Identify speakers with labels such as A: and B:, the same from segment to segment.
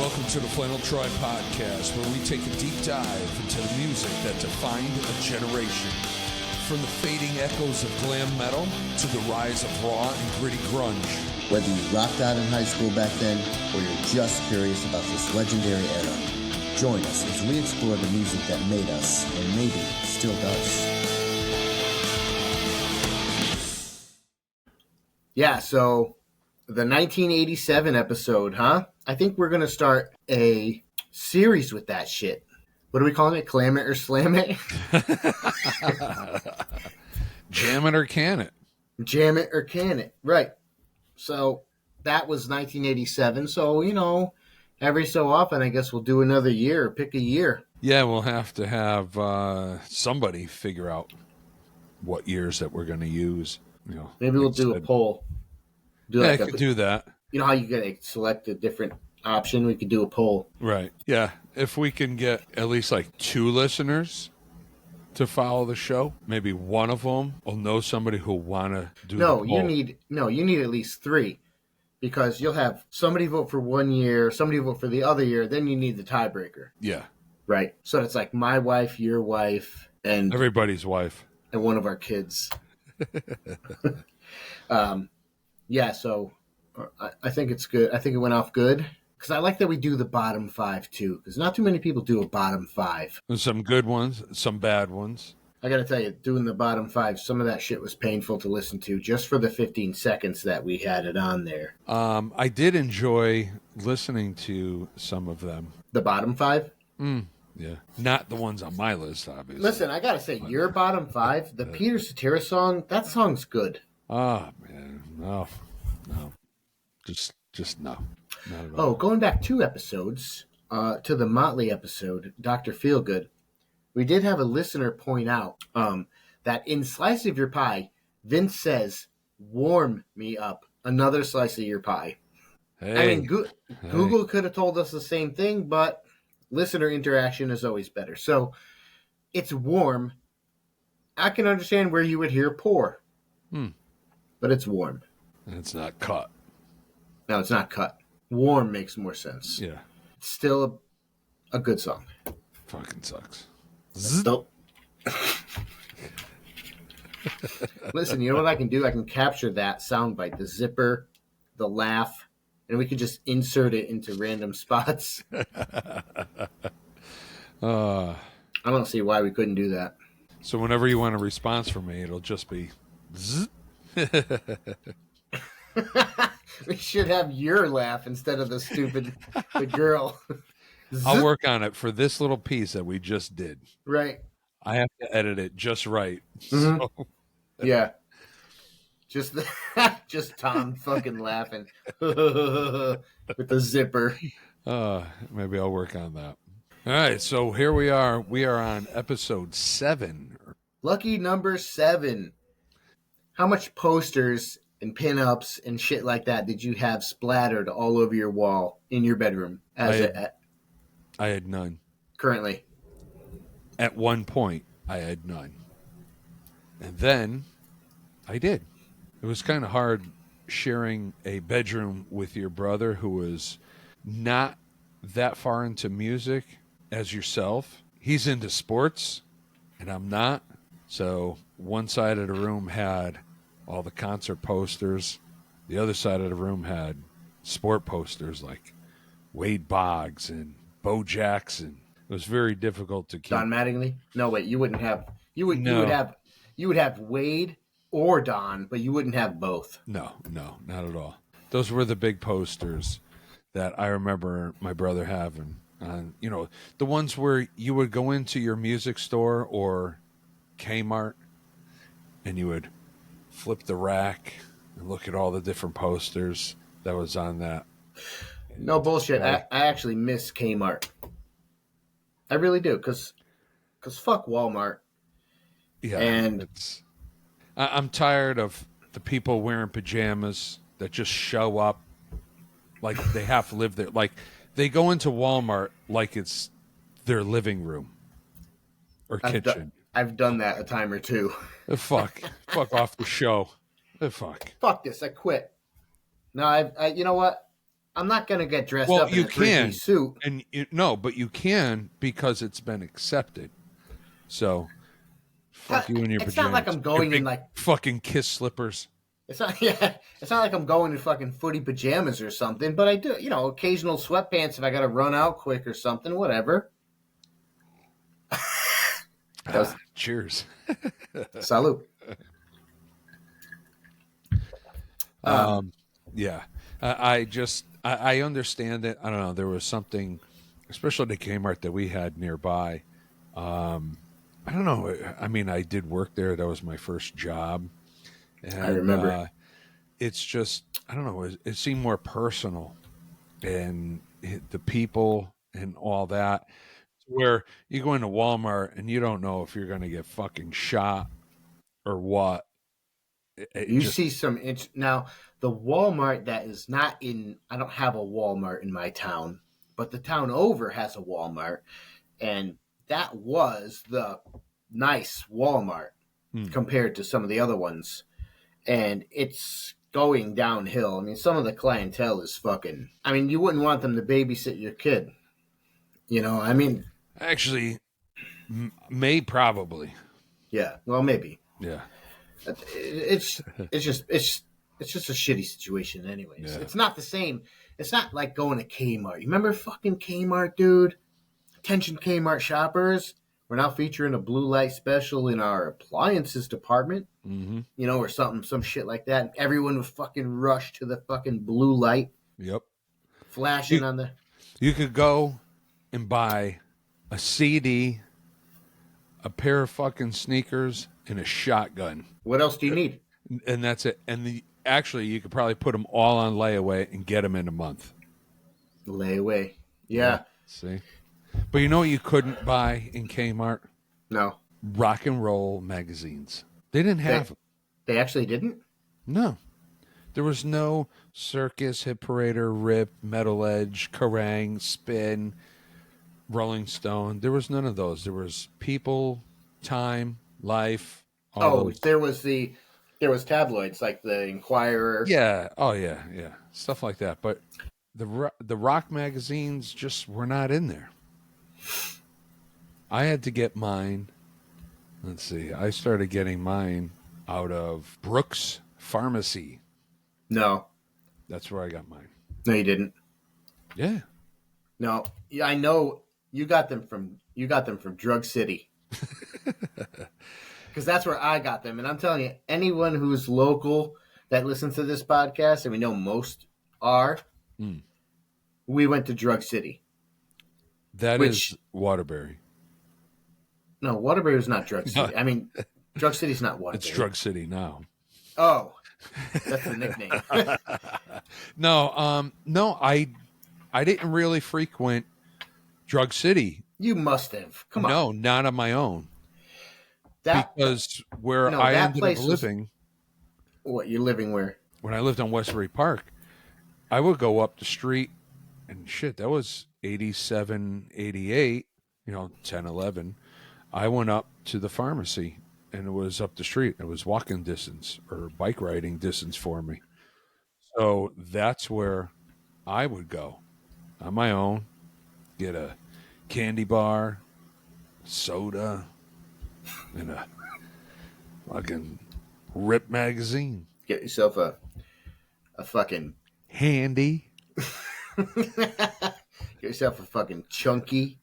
A: welcome to the Flannel podcast, where we take a deep dive into the music that defined a generation. From the fading echoes of glam metal to the rise of raw and gritty grunge.
B: Whether you rocked out in high school back then, or you're just curious about this legendary era, join us as we explore the music that made us, and maybe still does. Yeah, so the 1987 episode, huh? I think we're going to start a series with that shit. What are we calling it? Clam it or slam it?
A: Jam it or can it?
B: Jam it or can it. Right. So that was 1987. So, you know, every so often, I guess we'll do another year. Pick a year.
A: Yeah, we'll have to have somebody figure out what years that we're going to use. You know,
B: maybe we'll do a poll.
A: I could do that.
B: You know how you get to select a different option? We could do a poll.
A: Right. Yeah. If we can get at least like 2 listeners to follow the show, maybe one of them will know somebody who'll want to do the poll.
B: You need at least 3, because you'll have somebody vote for 1 year, somebody vote for the other year, then you need the tiebreaker.
A: Yeah.
B: Right. So it's like my wife, your wife, and
A: everybody's wife,
B: and one of our kids. Yeah. So I think it's good. I think it went off good. Because I like that we do the bottom 5, too. Because not too many people do a bottom 5.
A: There's some good ones, some bad ones.
B: I got to tell you, doing the bottom 5, some of that shit was painful to listen to just for the 15 seconds that we had it on there.
A: I did enjoy listening to some of them.
B: The bottom 5?
A: Yeah. Not the ones on my list, obviously.
B: Listen, I got to say, your bottom 5, the Peter Cetera song, that song's good.
A: Oh, man. No. Just no. Not at all.
B: Oh, going back 2 episodes, to the Motley episode, Dr. Feelgood, we did have a listener point out that in Slice of Your Pie, Vince says, warm me up, another slice of your pie.
A: Hey.
B: I mean, Google could have told us the same thing, but listener interaction is always better. So it's warm. I can understand where you would hear pour, but it's warm.
A: And it's not cut.
B: No, it's not cut. Warm makes more sense.
A: Yeah.
B: It's still a good song.
A: Fucking sucks.
B: Still. Listen, you know what I can do? I can capture that soundbite, the zipper, the laugh, and we can just insert it into random spots. I don't see why we couldn't do that.
A: So whenever you want a response from me, it'll just be zzz.
B: We should have your laugh instead of the girl.
A: I'll work on it for this little piece that we just did.
B: Right.
A: I have to edit it just right.
B: Mm-hmm.
A: So.
B: Yeah. Just Tom fucking laughing with the zipper.
A: Maybe I'll work on that. All right, so here we are. We are on episode 7.
B: Lucky number 7. How much posters and pinups and shit like that did you have splattered all over your wall in your bedroom?
A: I had none.
B: Currently.
A: At one point, I had none. And then I did. It was kind of hard sharing a bedroom with your brother who was not that far into music as yourself. He's into sports, and I'm not. So one side of the room had all the concert posters. The other side of the room had sport posters like Wade Boggs and Bo Jackson. It was very difficult to keep.
B: Don Mattingly? No, wait, you wouldn't have. You would have Wade or Don, but you wouldn't have both.
A: No, not at all. Those were the big posters that I remember my brother having. You know, the ones where you would go into your music store or Kmart and you would flip the rack and look at all the different posters that was on that.
B: No bullshit. I actually miss Kmart. I really do, because fuck Walmart.
A: Yeah,
B: and
A: I'm tired of the people wearing pajamas that just show up like they have to live there. Like they go into Walmart like it's their living room or kitchen.
B: I've done that a time or two.
A: Fuck off the show. Fuck
B: this. I quit. No, I you know what? I'm not gonna get dressed
A: Well,
B: up in
A: you
B: a three-piece
A: can,
B: suit.
A: and no, but you can because it's been accepted. So fuck you in your
B: It's not like
A: pajamas,
B: I'm
A: your
B: going in
A: big
B: like
A: fucking kiss slippers.
B: it's not yeah. It's not like I'm going in fucking footy pajamas or something. But I do, occasional sweatpants if I got to run out quick or something. Whatever. That was
A: Cheers.
B: salute.
A: Yeah, I understand it. I don't know. There was something, especially the Kmart that we had nearby. I don't know. I mean, I did work there. That was my first job,
B: I
A: and
B: remember.
A: it's just I don't know. It seemed more personal, and the people and all that. Where you go into Walmart and you don't know if you're going to get fucking shot or what. It
B: You
A: just
B: see some now the Walmart that is not in. I don't have a Walmart in my town, but the town over has a Walmart, and that was the nice Walmart
A: hmm.
B: compared to some of the other ones, and it's going downhill. I mean, some of the clientele is fucking. I mean, you wouldn't want them to babysit your kid. I mean,
A: Actually, may probably.
B: yeah. Well, maybe
A: Yeah.
B: it's just a shitty situation. Anyways,
A: Yeah.
B: it's not the same. It's not like going to Kmart. You remember fucking Kmart, dude? Attention, Kmart shoppers. We're now featuring a blue light special in our appliances department.
A: Mm-hmm.
B: Or something, some shit like that. And everyone would fucking rush to the fucking blue light
A: Yep. You
B: flashing on the.
A: you could go and buy a CD, a pair of fucking sneakers, and a shotgun,
B: What else do you need?
A: and that's it. And actually, you could probably put them all on layaway and get them in a month.
B: Layaway.
A: Yeah.
B: Yeah.
A: See. But you know what you couldn't buy in Kmart?
B: No.
A: Rock and roll magazines. They didn't have them.
B: They actually didn't?
A: No. There was no Circus, Hit Parader, Rip, Metal Edge, Kerrang, Spin, Rolling Stone. There was none of those. There was People, Time, Life, all
B: Oh,
A: those.
B: there was tabloids like the Inquirer.
A: Yeah. Oh yeah, yeah. Stuff like that. But the rock magazines just were not in there. I had to get mine. Let's see. I started getting mine out of Brooks Pharmacy.
B: No.
A: That's where I got mine.
B: No, you didn't.
A: Yeah.
B: No. Yeah, I know you got them from Drug City. Because that's where I got them. And I'm telling you, anyone who's local that listens to this podcast, and we know most are, we went to Drug City.
A: That
B: Which
A: is Waterbury.
B: No, Waterbury is not Drug City. I mean, Drug City's not Waterbury.
A: It's Drug City now.
B: Oh, that's the nickname.
A: No, I didn't really frequent Drug City.
B: You must have. Come on.
A: No, not on my own.
B: That
A: Because where
B: no,
A: I
B: that
A: ended up
B: place was-
A: living,
B: What, you're living where?
A: when I lived on Westbury Park, I would go up the street and shit, that was 87, 88, 10, 11. I went up to the pharmacy and it was up the street. It was walking distance or bike riding distance for me. So that's where I would go on my own, get a candy bar, soda, and a fucking Rip magazine.
B: Get yourself a fucking
A: Handy.
B: get yourself a fucking chunky,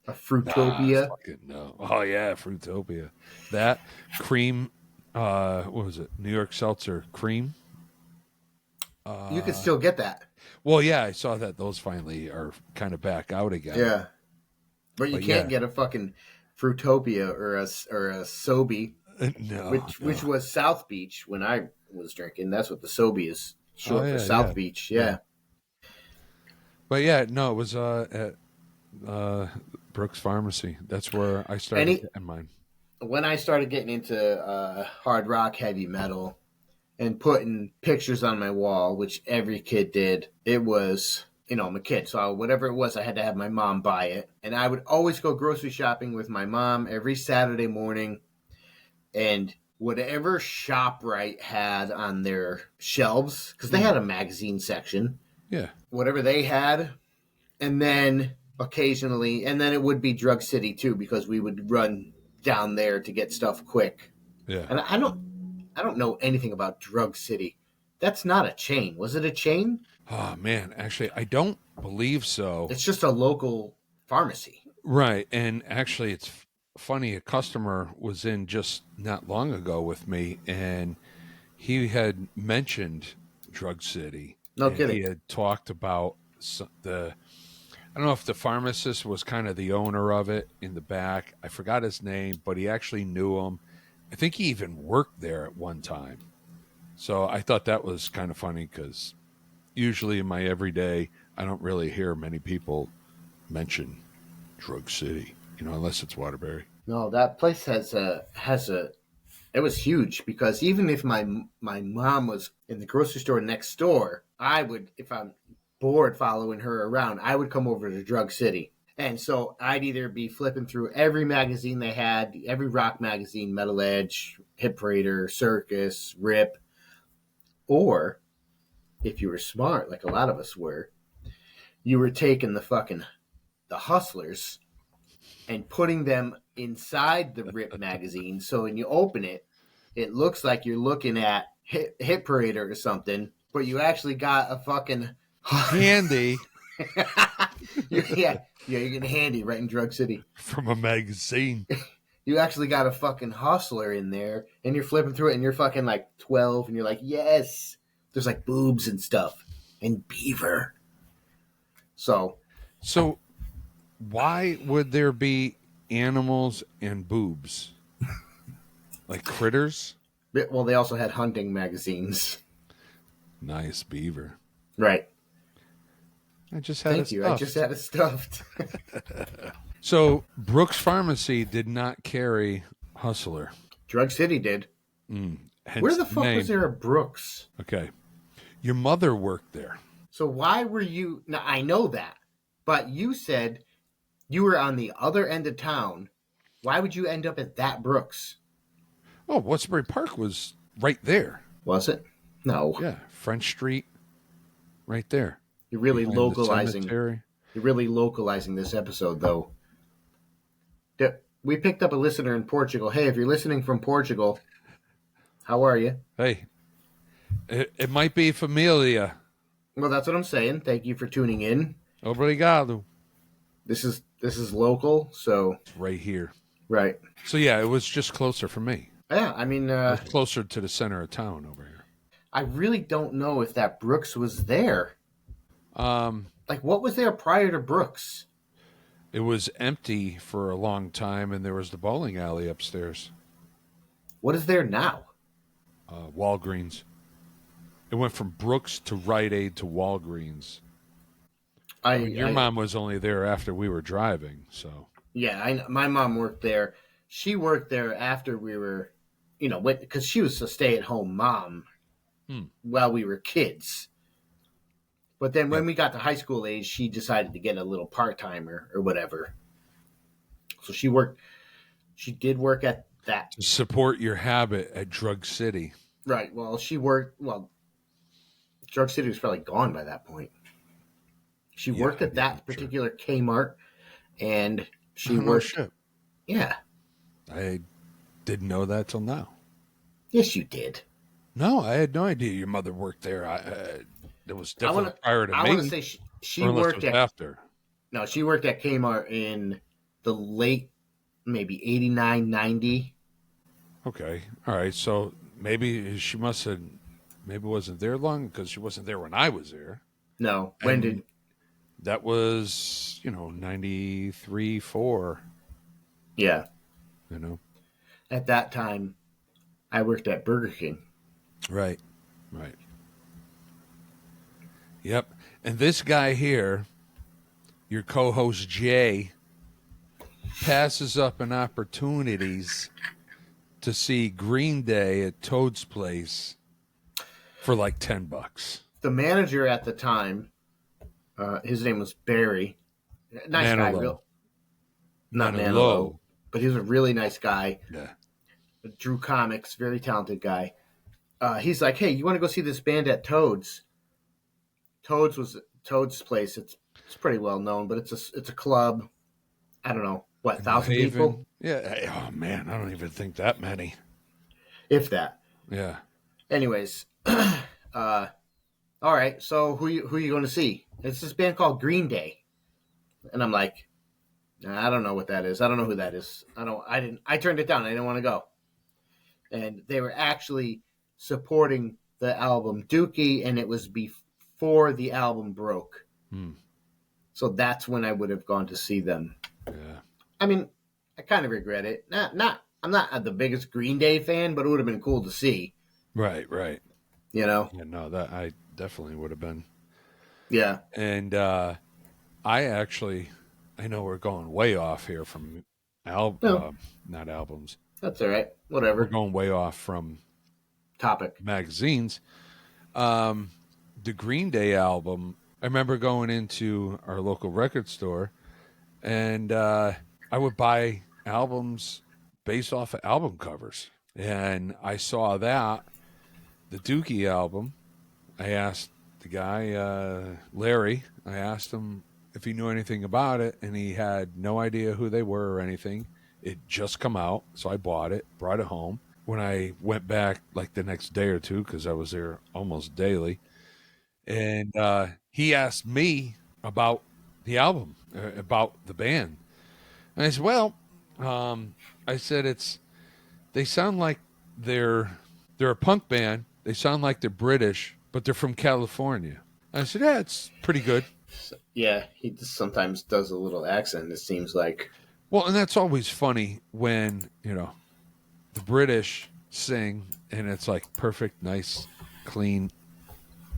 B: a Fruitopia.
A: No. Oh yeah, Fruitopia. That cream. What was it? New York Seltzer cream.
B: You could still get that.
A: Well, yeah, I saw that those finally are kind of back out again.
B: Yeah, but you
A: But
B: can't
A: yeah.
B: get a fucking Fruitopia or a Sobe,
A: No,
B: which was South Beach when I was drinking. That's what the Sobe is short for, South Beach. Yeah.
A: But yeah, no, it was at Brooks Pharmacy. That's where I started getting mine.
B: When I started getting into hard rock, heavy metal, and putting pictures on my wall, which every kid did, it was, I'm a kid, so whatever it was, I had to have my mom buy it. And I would always go grocery shopping with my mom every Saturday morning, and whatever ShopRite had on their shelves, because they had a magazine section,
A: Yeah.
B: whatever they had, and then occasionally, and then it would be Drug City too, because we would run down there to get stuff quick.
A: Yeah.
B: And I don't know anything about Drug City. That's not a chain. Was it a chain?
A: Oh man, actually, I don't believe so.
B: It's just a local pharmacy.
A: Right, and actually, it's funny. A customer was in just not long ago with me, and he had mentioned Drug City,
B: No
A: and
B: kidding.
A: he had talked about the. I don't know if the pharmacist was kind of the owner of it in the back. I forgot his name, but he actually knew him. I think he even worked there at one time. So I thought that was kind of funny because usually in my everyday, I don't really hear many people mention Drug City, unless it's Waterbury.
B: No, that place has a. It was huge because even if my mom was in the grocery store next door, I would, if I'm bored following her around, I would come over to Drug City. And so I'd either be flipping through every magazine they had, every rock magazine, Metal Edge, Hip Raider, Circus, Rip, or if you were smart, like a lot of us were, you were taking the hustlers and putting them inside the Rip magazine. So when you open it, it looks like you're looking at Hit Parader or something, but you actually got a fucking
A: Handy
B: yeah, you're getting handy right in Drug City.
A: from a magazine.
B: You actually got a fucking hustler in there, and you're flipping through it, and you're fucking like 12, and you're like, yes, there's like boobs and stuff, and beaver. So
A: So why would there be animals and boobs? Like critters?
B: well, they also had hunting magazines.
A: Nice beaver.
B: Right.
A: I just had
B: Thank
A: it
B: you.
A: stuffed.
B: I just had it stuffed.
A: So Brooks Pharmacy did not carry Hustler.
B: Drug City did.
A: Hence
B: Where the fuck
A: name.
B: was there a Brooks?
A: Okay. Your mother worked there.
B: So why were you? Now I know that, but you said you were on the other end of town. Why would you end up at that Brooks?
A: Oh, Westbury Park was right there.
B: Was it? No.
A: Yeah. French Street, right there.
B: You're really
A: Behind the
B: localizing.
A: cemetery.
B: You're really localizing this episode, though. We picked up a listener in Portugal. Hey, if you're listening from Portugal, how are you?
A: Hey, it might be familia.
B: Well, that's what I'm saying. Thank you for tuning in.
A: Obrigado.
B: This is local, so
A: Right here.
B: right.
A: So yeah, it was just closer for me.
B: Yeah, I mean,
A: It was closer to the center of town over here.
B: I really don't know if that Brooks was there. Like, what was there prior to Brooks?
A: It was empty for a long time, and there was the bowling alley upstairs.
B: What is there now?
A: Walgreens. It went from Brooks to Rite Aid to Walgreens. Your mom was only there after we were driving, so.
B: Yeah, my mom worked there. She worked there after we were, because she was a stay-at-home mom while we were kids. But then when we got to high school age, she decided to get a little part-timer or whatever. So she did work at that.
A: To support your habit at Drug City.
B: Right. Well, Drug City was probably gone by that point. She worked at that particular Kmart, and she worked.
A: Shit.
B: Yeah.
A: I didn't know that till now.
B: Yes, you did.
A: No, I had no idea your mother worked there. It was definitely prior to me.
B: I want to say she worked at
A: after.
B: No, she worked at Kmart in the late, maybe 89, 90.
A: Okay, all right. So maybe she maybe wasn't there long because she wasn't there when I was there.
B: No,
A: That was 93, 4.
B: Yeah.
A: At
B: that time, I worked at Burger King.
A: Right. Yep. And this guy here, your co-host Jay, passes up on opportunities to see Green Day at Toad's Place for like $10.
B: The manager at the time, his name was Barry. Nice guy, not Manilow, but he was a really nice guy.
A: Yeah.
B: Drew comics, very talented guy. He's like, hey, you want to go see this band at Toad's? Toad's place. It's pretty well known, but it's a club. I don't know what,
A: In New
B: 1,000 people,
A: Haven. Yeah. Oh man, I don't even think that many.
B: if that.
A: Yeah.
B: Anyways, all right. So who are you going to see? It's this band called Green Day, and I'm like, I don't know what that is. I don't know who that is. I turned it down. I didn't want to go. And they were actually supporting the album Dookie, and it was before the album broke.
A: Hmm.
B: So that's when I would have gone to see them.
A: Yeah.
B: I mean, I kind of regret it. I'm not the biggest Green Day fan, but it would have been cool to see.
A: Right. Right.
B: You know?
A: Yeah. No, that I definitely would have been.
B: Yeah.
A: And I know we're going way off here from
B: No,
A: not albums.
B: that's all right.
A: We're
B: Whatever.
A: going way off from
B: Topic.
A: magazines. The Green Day album, I remember going into our local record store and I would buy albums based off of album covers. And I saw that, the Dookie album. I asked the guy, Larry, I asked him if he knew anything about it, and he had no idea who they were or anything. It just come out, so I bought it, brought it home. When I went back like the next day or two, because I was there almost daily, and he asked me about the album, about the band. And I said, well, I said they sound like they're a punk band. They sound like they're British, but they're from California. I said, yeah, it's pretty good.
B: Yeah, he just sometimes does a little accent, it seems like.
A: Well, and that's always funny when, the British sing and it's like perfect, nice, clean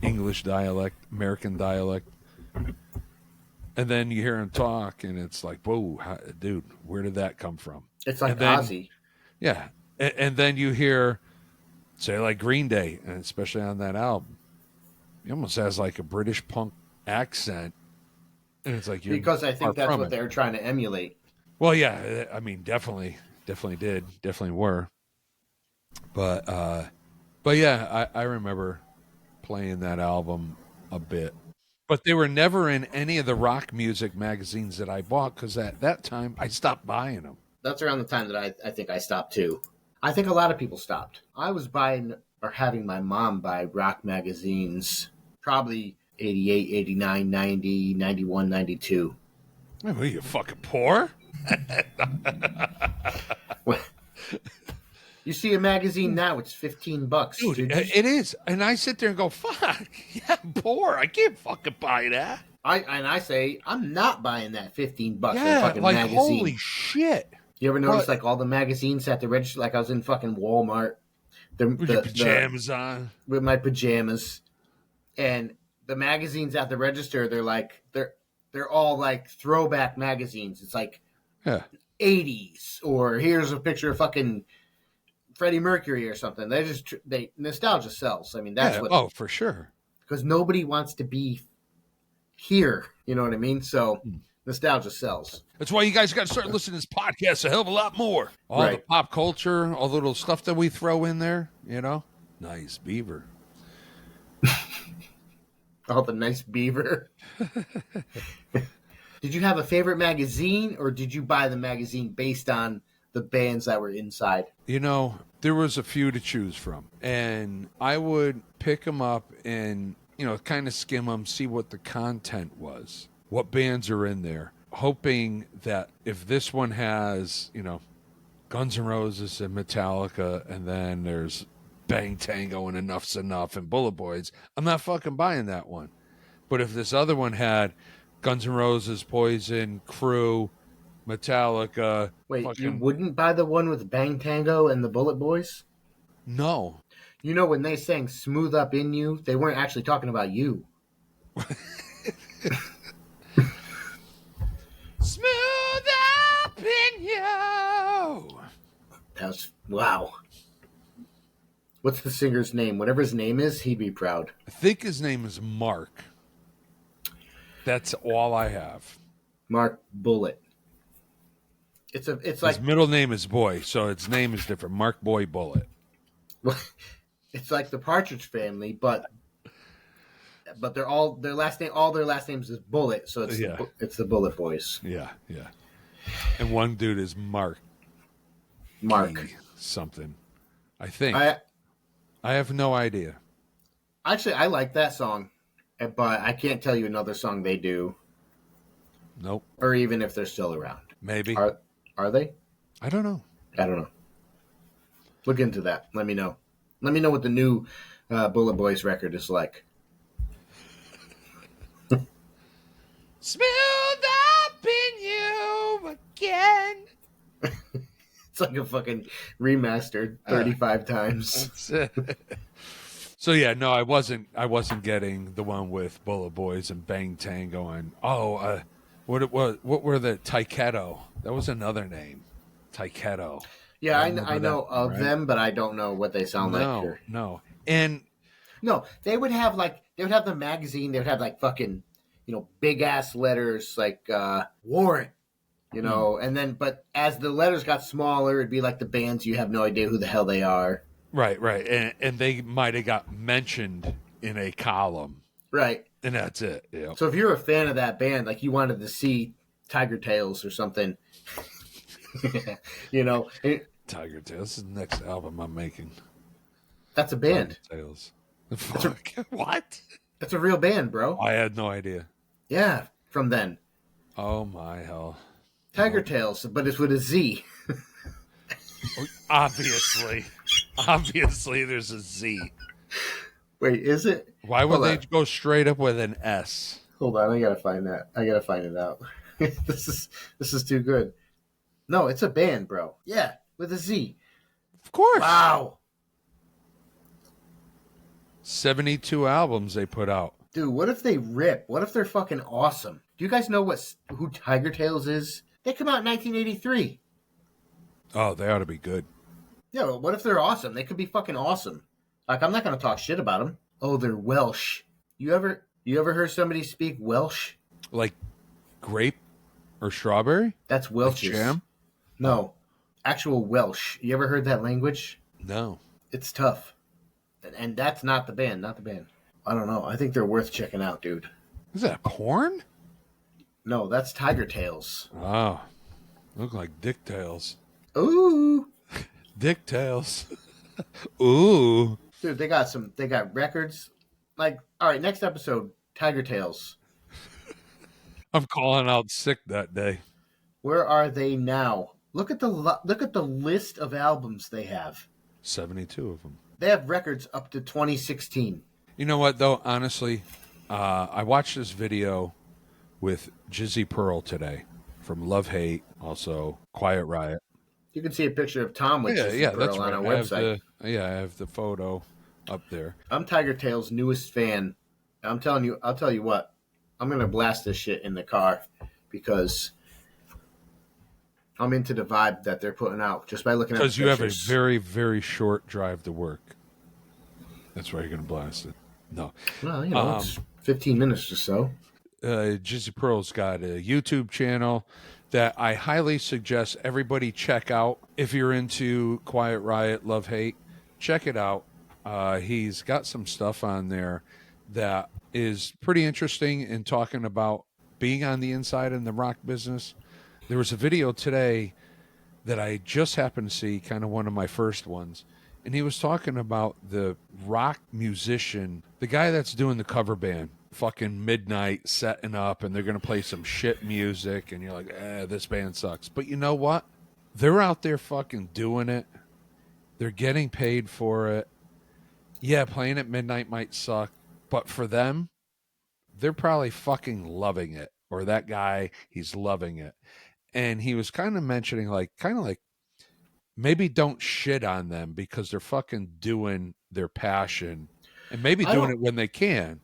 A: English dialect, American dialect. And then you hear him talk and it's like, whoa, dude, where did that come from?
B: It's like
A: And then,
B: Ozzy.
A: yeah. And then you hear, say, like Green Day, and especially on that album, he almost has like a British punk accent. And it's like, you're
B: Because I
A: far
B: think that's
A: from
B: what
A: it.
B: they're trying to emulate.
A: Well, yeah, I mean, definitely did, definitely were. But yeah, I remember playing that album a bit. But they were never in any of the rock music magazines that I bought because at that time I stopped buying them.
B: That's around the time that I think I stopped too. I think a lot of people stopped. I was buying or having my mom buy rock magazines probably 88, 89, 90, 91, 92.
A: Wait, what, are you fucking poor?
B: You see a magazine now, it's $15.
A: Dude, it is. And I sit there and go, fuck, yeah, I'm poor. I can't fucking buy that.
B: I say, I'm not buying that $15 for a
A: Yeah,
B: fucking
A: like,
B: magazine.
A: holy shit.
B: You ever notice like all the magazines at the register? Like I was in fucking Walmart.
A: With your pajamas on.
B: With my pajamas. And the magazines at the register, they're all like throwback magazines. It's like 80s, or here's a picture of fucking Freddie Mercury or something. They nostalgia sells. I mean, that's what.
A: Oh, for sure.
B: Because nobody wants to be here. You know what I mean? So nostalgia sells.
A: That's why you guys got to start listening to this podcast a hell of a lot more. All the pop culture, all the little stuff that we throw in there, Nice beaver.
B: All the nice beaver. Did you have a favorite magazine, or did you buy the magazine based on the bands that were inside?
A: There was a few to choose from, and I would pick them up and, kind of skim them, see what the content was, what bands are in there, hoping that if this one has, Guns N' Roses and Metallica, and then there's Bang Tango and Enough's Enough and Bullet Boys, I'm not fucking buying that one. But if this other one had Guns N' Roses, Poison, Crew, Metallica...
B: Wait, you wouldn't buy the one with Bang Tango and the Bullet Boys?
A: No.
B: When they sang Smooth Up In You, they weren't actually talking about you.
A: Smooth Up In You!
B: Wow. What's the singer's name? Whatever his name is, he'd be proud.
A: I think his name is Mark. That's all I have.
B: Mark Bullet. It's like
A: his middle name is Boy, so its name is different. Mark Boy Bullet.
B: It's like the Partridge Family, but but they're all their last name. All their last names is Bullet, so
A: Yeah.
B: it's the Bullet Boys.
A: Yeah. And one dude is Mark
B: Mark.
A: something. I think.
B: I
A: I have no idea.
B: actually I like that song, but I can't tell you another song they do,
A: Nope.
B: or even if they're still around.
A: Maybe.
B: Are they?
A: I don't know.
B: I don't know. Look into that. Let me know. Let me know what the new Bullet Boys record is like.
A: Smooth up in you again.
B: It's like a fucking remastered 35 times.
A: That's it. So yeah, no, I wasn't getting the one with Bullet Boys and Bang Tango and what were the Taiketo? That was another name. Taiketo.
B: Yeah, I
A: Remember
B: know
A: that,
B: of
A: right?
B: them, but I don't know what they sound like. Or...
A: No. And
B: No, they would have the magazine. They would have like fucking, big ass letters like Warrant, and then but as the letters got smaller, it'd be like the bands you have no idea who the hell they are.
A: right. And they might have got mentioned in a column.
B: Right.
A: And that's it. Yeah.
B: So if you're a fan of that band, like you wanted to see Tiger Tails or something,
A: Tiger Tails. This is the next album I'm making.
B: That's a band.
A: Tiger Tails. Fuck. What?
B: That's a real band, bro.
A: I had no idea.
B: Yeah, from then.
A: Oh my hell.
B: Tiger Tails, but it's with a Z.
A: Obviously, there's a Z.
B: Wait, is it?
A: Why would they go straight up with an S?
B: Hold on, I gotta find that. I gotta find it out. This is too good. No, it's a band, bro. Yeah, with a Z.
A: Of course.
B: Wow.
A: 72 albums they put out.
B: Dude, what if they rip? What if they're fucking awesome? Do you guys know who Tiger Tails is? They come out in 1983.
A: Oh, they ought to be good.
B: Yeah, well, what if they're awesome? They could be fucking awesome. Like, I'm not gonna talk shit about them. Oh, they're Welsh. You ever heard somebody speak Welsh?
A: Like grape or strawberry?
B: That's Welch's.
A: Like jam?
B: No, actual Welsh. You ever heard that language?
A: No.
B: It's tough. And that's not the band. Not the band. I don't know. I think they're worth checking out, dude.
A: Is that corn?
B: No, that's Tiger Tails.
A: Oh, look like Dick Tails.
B: Ooh.
A: Dick Tails. Ooh.
B: Dude, they got records. Like, all right, next episode, Tiger Tails.
A: I'm calling out sick that day.
B: Where are they now? Look at the list of albums they have.
A: 72 of them.
B: They have records up to 2016.
A: You know what, though? Honestly, I watched this video with Jizzy Pearl today from Love Hate, also Quiet Riot.
B: You can see a picture of Tom with
A: Yeah,
B: Pearl
A: that's
B: on
A: right.
B: our website.
A: I have the photo up there.
B: I'm Tiger Tail's newest fan. I'll tell you what. I'm going to blast this shit in the car because I'm into the vibe that they're putting out just by looking at the pictures.
A: Because you have a very, very short drive to work. That's why you're going to blast it. No.
B: Well, it's 15 minutes or so.
A: Jizzy Pearl's got a YouTube channel that I highly suggest everybody check out. If you're into Quiet Riot, Love Hate, check it out. He's got some stuff on there that is pretty interesting in talking about being on the inside in the rock business. There was a video today that I just happened to see, kind of one of my first ones, and he was talking about the rock musician, the guy that's doing the cover band, fucking midnight setting up, and they're going to play some shit music, and you're like, this band sucks. But you know what? They're out there fucking doing it. They're getting paid for it. Yeah, playing at midnight might suck, but for them, they're probably fucking loving it. Or that guy, he's loving it. And he was kind of mentioning, like, maybe don't shit on them because they're fucking doing their passion and maybe doing it when they can.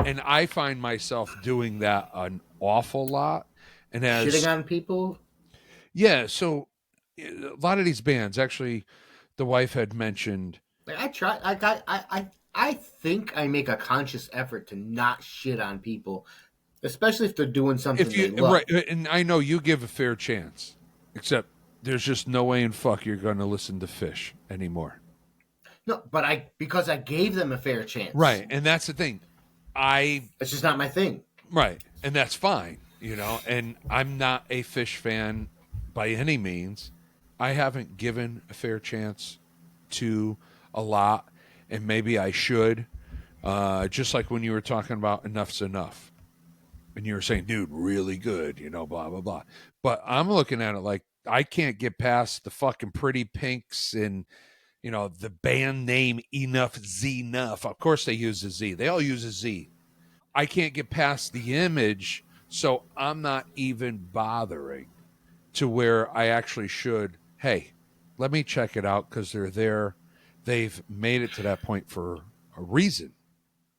A: And I find myself doing that an awful lot. And as
B: shitting on people?
A: Yeah, so a lot of these bands, actually, the wife had mentioned.
B: Like, I try. I think I make a conscious effort to not shit on people, especially if they're doing something they love.
A: Right, and I know you give a fair chance, except there's just no way in fuck you're going to listen to Fish anymore.
B: No, but because I gave them a fair chance.
A: Right, and that's the thing.
B: It's just not my thing.
A: Right. And that's fine, you know, and I'm not a Fish fan by any means. I haven't given a fair chance to a lot, and maybe I should. Just like when you were talking about Enough's Enough, and you were saying, dude, really good, you know, blah, blah, blah. But I'm looking at it like I can't get past the fucking Pretty Pinks and, you know, the band name Enough Z Nuff. Of course they use a Z. They all use a Z. I can't get past the image, so I'm not even bothering to where I actually should. Hey, let me check it out because they're there. They've made it to that point for a reason.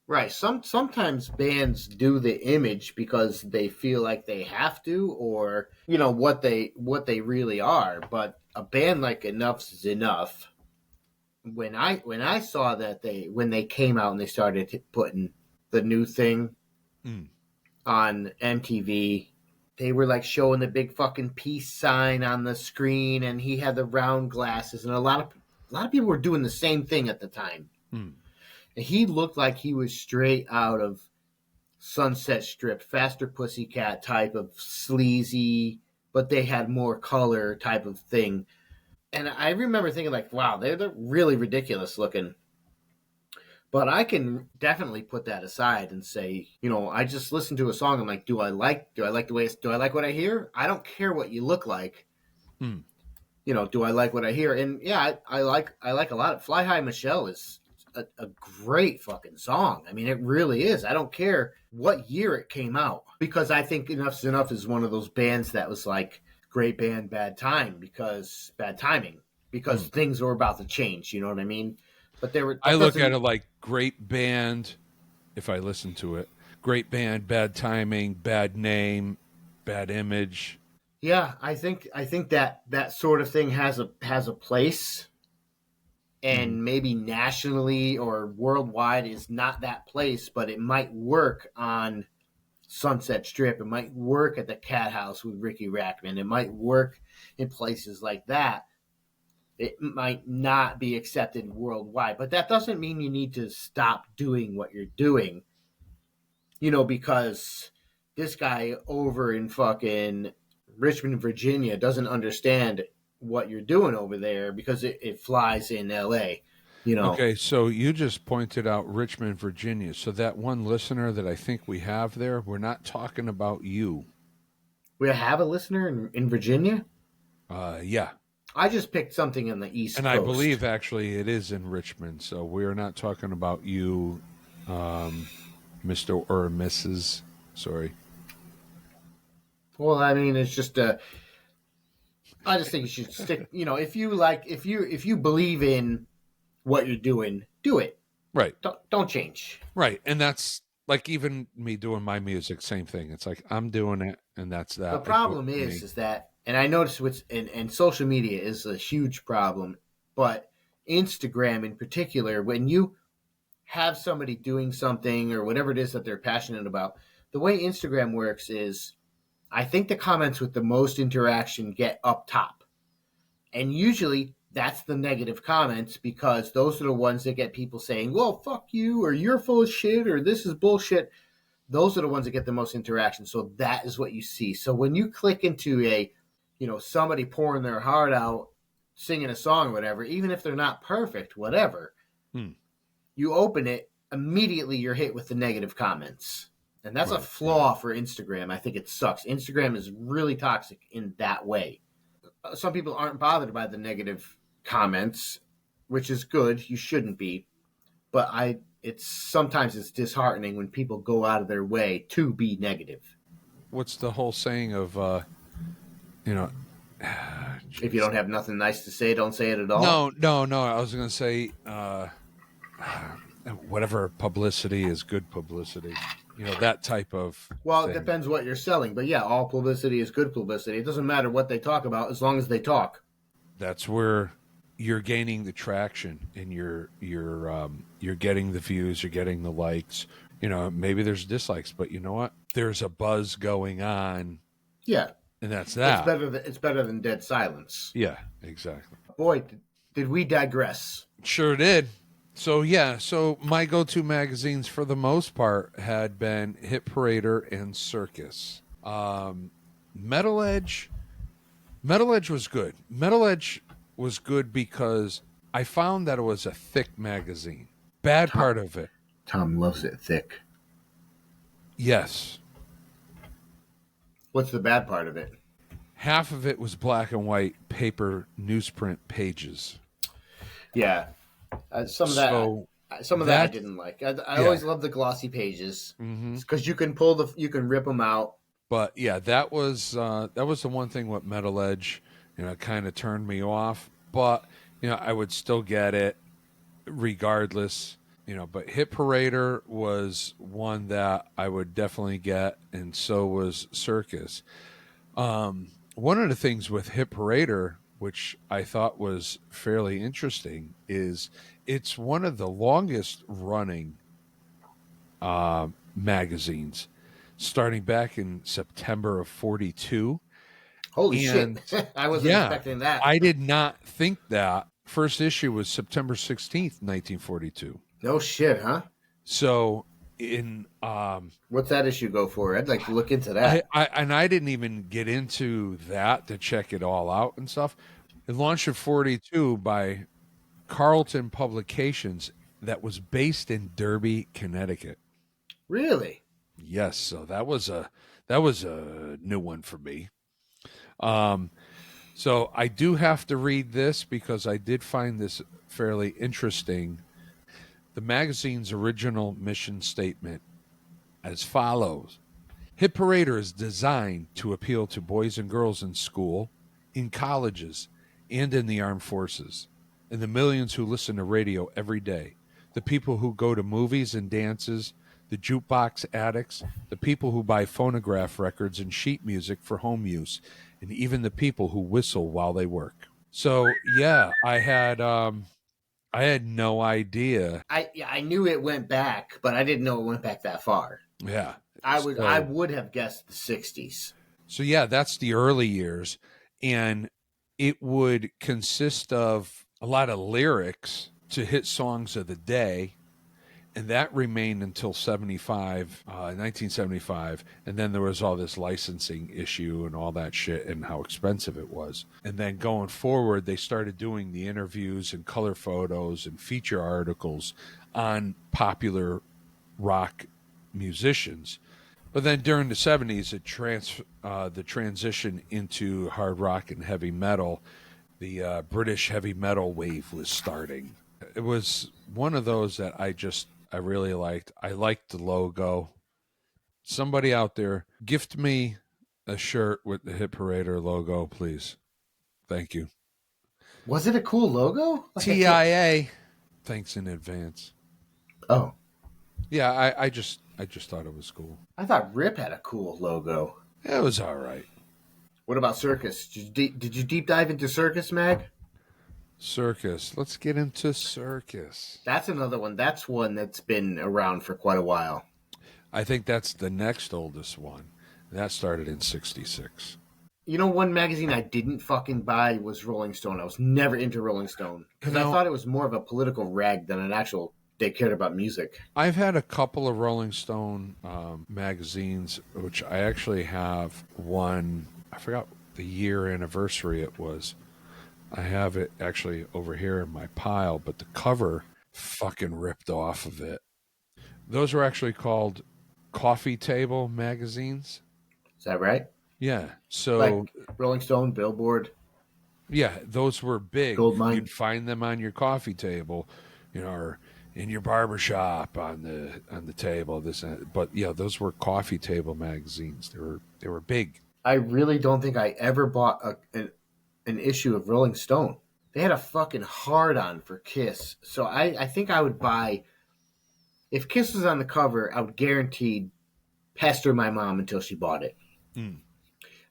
B: Right. Sometimes bands do the image because they feel like they have to, or what they really are. But a band like Enough's Enough, when I saw that when they came out and they started putting the new thing on MTV, they were like showing the big fucking peace sign on the screen, and he had the round glasses, and a lot of people were doing the same thing at the time. And he looked like he was straight out of Sunset Strip, Faster Pussycat type of sleazy, but they had more color type of thing. And I remember thinking like, wow, they're really ridiculous looking. But I can definitely put that aside and say, I just listened to a song. I'm like, do I like the way do I like what I hear? I don't care what you look like. Do I like what I hear? And yeah, I like a lot of Fly High Michelle is a great fucking song. I mean, it really is. I don't care what year it came out, because I think Enough's Enough is one of those bands that was like great band, bad timing, because things were about to change. You know what I mean? But
A: I look at it like great band, if I listen to it. Great band, bad timing, bad name, bad image.
B: Yeah, I think that sort of thing has a place, and maybe nationally or worldwide is not that place, but it might work on Sunset Strip. It might work at the Cat House with Ricky Rackman. It might work in places like that. It might not be accepted worldwide, but that doesn't mean you need to stop doing what you're doing, because this guy over in fucking Richmond, Virginia doesn't understand what you're doing over there because it flies in LA,
A: Okay, so you just pointed out Richmond, Virginia. So that one listener that I think we have there, we're not talking about you.
B: We have a listener in Virginia?
A: Yeah.
B: I just picked something in the East
A: And
B: Coast.
A: I believe actually it is in Richmond. So we're not talking about you, Mr. or Mrs. Sorry.
B: Well, I mean, it's just I just think you should stick. If you believe in what you're doing, do it.
A: Right.
B: Don't change.
A: Right. And that's like even me doing my music, same thing. It's like I'm doing it, and that's that.
B: The problem is that, and I noticed and social media is a huge problem, but Instagram in particular, when you have somebody doing something or whatever it is that they're passionate about, the way Instagram works is, I think the comments with the most interaction get up top. And usually that's the negative comments, because those are the ones that get people saying, well, fuck you, or you're full of shit, or this is bullshit. Those are the ones that get the most interaction. So that is what you see. So when you click into somebody pouring their heart out, singing a song or whatever, even if they're not perfect, whatever, you open it, immediately you're hit with the negative comments. And that's a flaw for Instagram. I think it sucks. Instagram is really toxic in that way. Some people aren't bothered by the negative comments, which is good. You shouldn't be. But sometimes it's disheartening when people go out of their way to be negative.
A: What's the whole saying of,
B: if you don't have nothing nice to say, don't say it at all?
A: No. I was going to say, whatever publicity is good publicity. That type of
B: Well,
A: thing.
B: It depends what you're selling. But yeah, all publicity is good publicity. It doesn't matter what they talk about as long as they talk.
A: That's where you're gaining the traction, and you're getting the views, you're getting the likes. Maybe there's dislikes, but you know what? There's a buzz going on.
B: Yeah.
A: And that's that.
B: It's better than dead silence.
A: Yeah, exactly.
B: Boy, did we digress.
A: Sure did. So my go-to magazines for the most part had been Hit Parader and Circus. Metal Edge, Metal Edge was good. Metal Edge was good because I found that it was a thick magazine. Bad
B: Tom,
A: part of it,
B: Tom loves it thick.
A: yes,
B: What's the bad part of it?
A: half of it was black and white paper newsprint pages.
B: Yeah, some of that.
A: So
B: Some of that I
A: that,
B: didn't like. I
A: yeah.
B: always love the glossy pages
A: Hmm.
B: because you can rip them out.
A: But yeah, that was the one thing with Metal Edge, kind of turned me off. But I would still get it regardless. But Hit Parader was one that I would definitely get, and so was Circus. One of the things with Hit Parader, which I thought was fairly interesting, is it's one of the longest running magazines, starting back in September of 42.
B: Holy shit!
A: And
B: I wasn't
A: yeah,
B: expecting that.
A: I did not think that. First issue was September 16th, 1942.
B: No shit, huh?
A: So in
B: What's that issue go for? I'd like to look into
A: I,
B: that.
A: I and I didn't even get into that to check it all out and stuff. It launched in 42 by Carlton Publications that was based in Derby, Connecticut.
B: Really?
A: Yes, so that was a new one for me. Um, so I do have to read this because I did find this fairly interesting. The magazine's original mission statement as follows: Hit Parader is designed to appeal to boys and girls in school, in colleges, and in the armed forces, and the millions who listen to radio every day, the people who go to movies and dances, the jukebox addicts, the people who buy phonograph records and sheet music for home use, and even the people who whistle while they work. So yeah, I had no idea.
B: I knew it went back, but I didn't know it went back that far.
A: Yeah.
B: I
A: So
B: would have guessed the 60s.
A: So yeah, that's the early years, and it would consist of a lot of lyrics to hit songs of the day, and that remained until 1975, and then there was all this licensing issue and all that shit and how expensive it was. And then going forward, they started doing the interviews and color photos and feature articles on popular rock musicians. But then during the 70s, the transition into hard rock and heavy metal, the British heavy metal wave was starting. It was one of those that I really liked. I liked the logo. Somebody out there, gift me a shirt with the Hit Parader logo, please. Thank you.
B: Was it a cool logo? Like I can't.
A: TIA, thanks in advance.
B: Oh,
A: Yeah, I just thought it was cool.
B: I thought Rip had a cool logo.
A: It was all right.
B: What about Circus? Did you deep dive into Circus, Mag?
A: Circus. Let's get into Circus.
B: That's another one. That's one that's been around for quite a while.
A: I think that's the next oldest one. That started in 66.
B: You know, one magazine I didn't fucking buy was Rolling Stone. I was never into Rolling Stone because I thought it was more of a political rag than an actual. They cared about music.
A: I've had a couple of Rolling Stone magazines, which I actually have one. I forgot the year anniversary it was. I have it actually over here in my pile, but the cover fucking ripped off of it. Those were actually called coffee table magazines.
B: Is that right?
A: Yeah. So
B: Like Rolling Stone, Billboard,
A: yeah, those were big.
B: Goldmine.
A: You'd find them on your coffee table, or in your barber shop on the table. But yeah, those were coffee table magazines. They were big.
B: I really don't think I ever bought an issue of Rolling Stone. They had a fucking hard on for Kiss. So I think I would buy, if Kiss was on the cover, I would guaranteed pester my mom until she bought it.
A: Mm,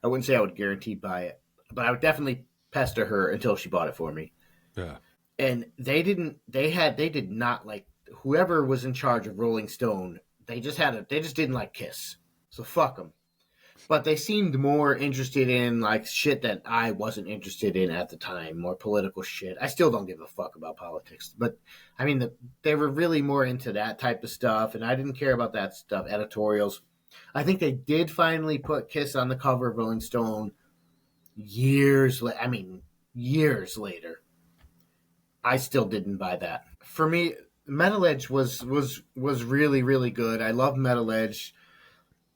B: I wouldn't say I would guaranteed buy it, but I would definitely pester her until she bought it for me.
A: yeah.
B: And they did not like, whoever was in charge of Rolling Stone, they just didn't like Kiss. So fuck them. But they seemed more interested in like shit that I wasn't interested in at the time, more political shit. I still don't give a fuck about politics, but I mean, they were really more into that type of stuff, and I didn't care about that stuff. Editorials. I think they did finally put Kiss on the cover of Rolling Stone years later. I still didn't buy that. For me, Metal Edge was really really good. I love Metal Edge.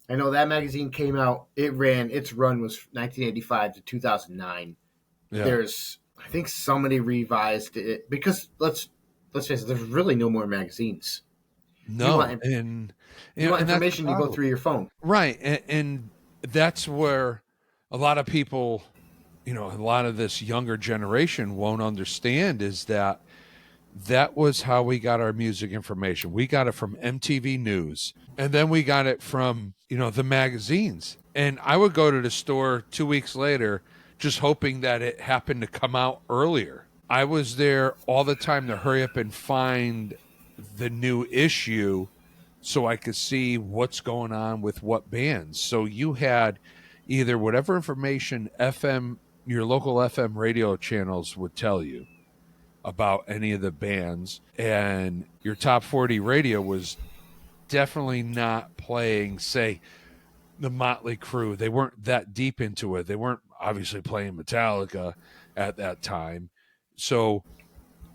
B: I know that magazine came out. Its run was 1985 to 2009.
A: Yeah.
B: I think somebody revised it because let's face it, there's really no more magazines. You
A: No,
B: want
A: and
B: you want
A: and that's the
B: information, you go
A: problem.
B: through your phone.
A: Right. And that's where a lot of people, a lot of this younger generation won't understand is that was how we got our music information. We got it from MTV News, and then we got it from, the magazines. And I would go to the store 2 weeks later just hoping that it happened to come out earlier. I was there all the time to hurry up and find the new issue so I could see what's going on with what bands. So you had either whatever information your local FM radio channels would tell you about any of the bands, and your top 40 radio was definitely not playing, say, the Motley Crue. They weren't that deep into it. They weren't obviously playing Metallica at that time. So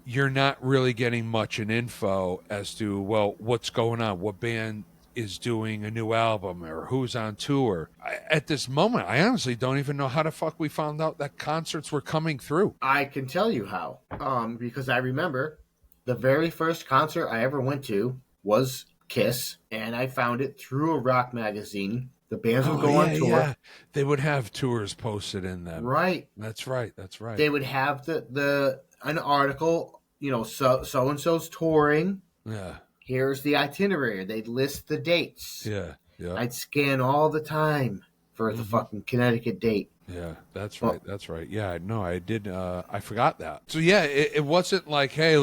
A: you're not really getting much in info as to, well, what's going on, what band is doing a new album or who's on tour. At this moment, I honestly don't even know how the fuck we found out that concerts were coming through.
B: I can tell you how. Because I remember the very first concert I ever went to was Kiss, and I found it through a rock magazine. The bands would
A: Oh
B: go on
A: yeah,
B: tour.
A: yeah. They would have tours posted in them.
B: Right.
A: That's right. That's right.
B: They would have the an article, so and so's touring.
A: Yeah.
B: Here's the itinerary. They'd list the dates.
A: Yeah. Yeah.
B: I'd scan all the time for the fucking Connecticut date.
A: Yeah, that's
B: Well,
A: right. That's right. Yeah, no, I did. I forgot that. So yeah, it wasn't like, hey,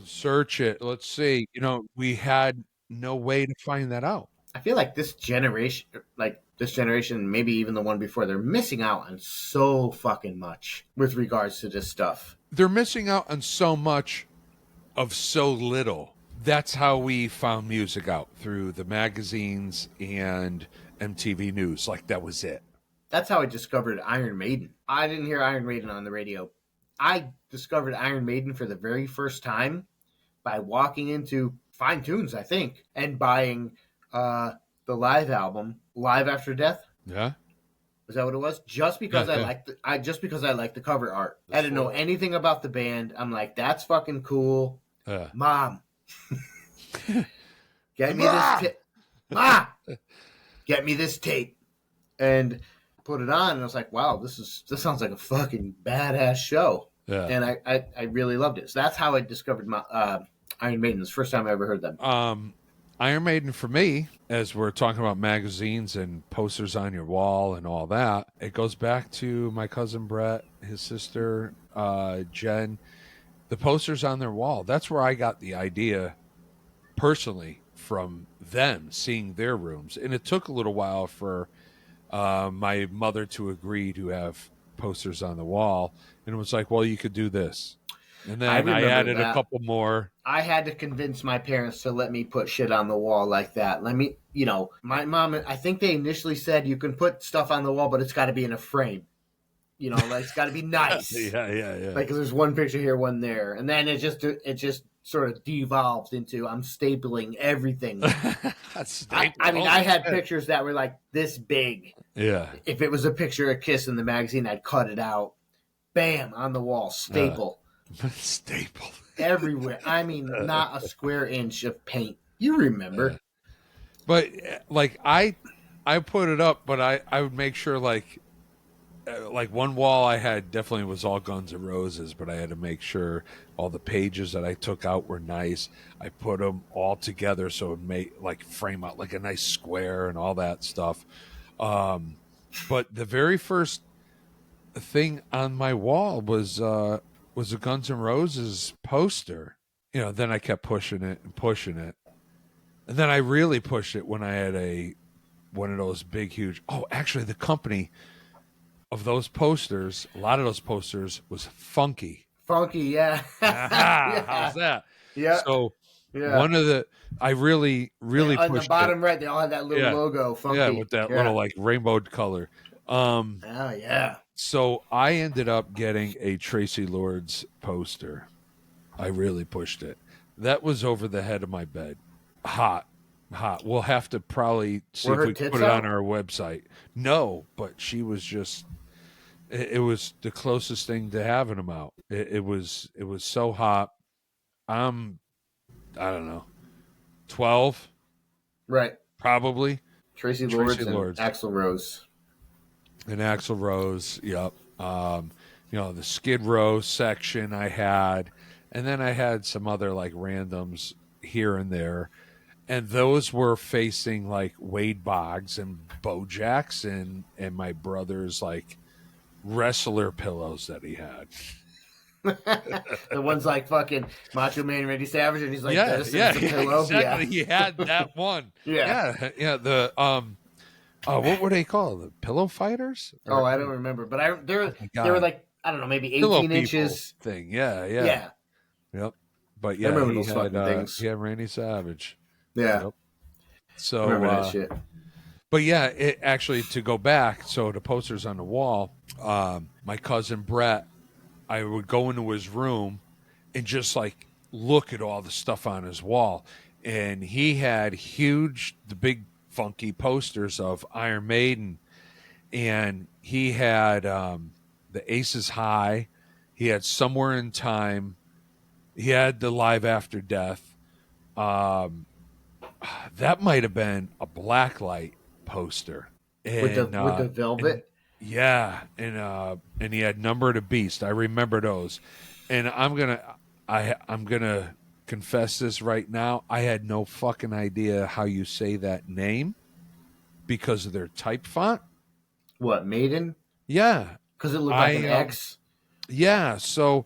A: search it. Let's see. We had no way to find that out.
B: I feel like this generation, maybe even the one before, they're missing out on so fucking much with regards to this stuff.
A: They're missing out on so much of so little. That's how we found music out, through the magazines and MTV News. Like, that was it.
B: That's how I discovered Iron Maiden. I didn't hear Iron Maiden on the radio. I discovered Iron Maiden for the very first time by walking into Fine Tunes, I think, and buying the live album, Live After Death.
A: Yeah.
B: Was that what it was? Just because
A: Yeah,
B: I
A: yeah.
B: liked the cover art.
A: That's
B: I didn't know
A: cool.
B: anything about the band. I'm like, that's fucking cool.
A: Yeah.
B: Mom, get me this tape. Ma, get me this tape. And put it on, and I was like, wow, this sounds like a fucking badass show.
A: Yeah.
B: And I really loved it. So that's how I discovered Iron Maiden. It's the first time I ever heard them.
A: Iron Maiden for me, as we're talking about magazines and posters on your wall and all that, it goes back to my cousin Brett, his sister Jen, the posters on their wall. That's where I got the idea personally from them, seeing their rooms. And it took a little while for my mother to agree to have posters on the wall. And it was like, well, you could do this. And then I
B: remember
A: added a
B: that.
A: couple more.
B: I had to convince my parents to let me put shit on the wall like that. Let me, my mom, I think they initially said you can put stuff on the wall, but it's got to be in a frame. Like it's got to be nice.
A: Yeah.
B: Like, 'cause there's one picture here, one there. And then it just sort of devolved into I'm stapling everything. I had pictures that were like this big.
A: Yeah.
B: If it was a picture of Kiss in the magazine, I'd cut it out. Bam, on the wall, staple.
A: Staple.
B: Everywhere. I mean, not a square inch of paint. You remember.
A: But like I put it up, but I would make sure like one wall I had definitely was all Guns N' Roses, but I had to make sure all the pages that I took out were nice. I put them all together so it made like frame out like a nice square and all that stuff. But the very first thing on my wall was a Guns N' Roses poster. Then I kept pushing it and pushing it. And then I really pushed it when I had a one of those big, huge. Oh, actually, the company of those posters, a lot of those posters was Funky.
B: Funky, yeah.
A: Aha, how's
B: Yeah.
A: that?
B: Yeah.
A: So
B: Yeah.
A: one of the, I really,
B: And
A: really
B: on the
A: pushed it.
B: bottom right, they all have that little
A: Yeah.
B: logo,
A: Yeah.
B: Funky.
A: With that
B: Yeah.
A: little like rainbow color.
B: Oh, yeah.
A: So I ended up getting a Tracy Lords poster. I really pushed it. That was over the head of my bed. Hot. Hot. We'll have to probably see
B: Were
A: if
B: her
A: we can
B: tits
A: put it on
B: out?
A: our website. No, but she was just it was the closest thing to having them out. It was so hot. I'm I don't know, 12
B: Right.
A: probably.
B: Tracy
A: Tracy
B: Lords and
A: Lords
B: Axl Rose.
A: and Axl Rose. Yep. The Skid Row section I had, and then I had some other like randoms here and there, and those were facing like Wade Boggs and Bo Jackson and my brother's like wrestler pillows that he had.
B: The one's like fucking Macho Man Randy Savage, and he's like
A: Yeah,
B: this, and
A: yeah,
B: it's a
A: yeah,
B: pillow.
A: exactly.
B: Yeah.
A: He had that one.
B: Yeah.
A: Yeah. The what were they called? The pillow fighters?
B: Oh,
A: Or
B: I don't remember, but
A: oh my
B: they were
A: god,
B: like, I don't know, maybe
A: pillow
B: 18
A: people
B: inches.
A: thing. Yeah, yeah,
B: Yeah.
A: yep. But
B: I
A: yeah,
B: remember those fucking
A: he
B: things.
A: had Randy Savage.
B: Yeah.
A: Yep.
B: I
A: So,
B: remember that shit.
A: but yeah, it actually to go back. So the posters on the wall. My cousin Brett, I would go into his room and just like look at all the stuff on his wall, and he had the big funky posters of Iron Maiden, and he had the Aces High, he had Somewhere in Time, he had the Live After Death. Um, that might have been a Blacklight poster,
B: With the
A: and
B: velvet.
A: yeah, and he had Number of the Beast. I remember those, and I'm gonna confess this right now. I had no fucking idea how you say that name because of their type font.
B: What, Maiden?
A: Yeah,
B: Because it looked like an
A: I
B: X.
A: yeah. So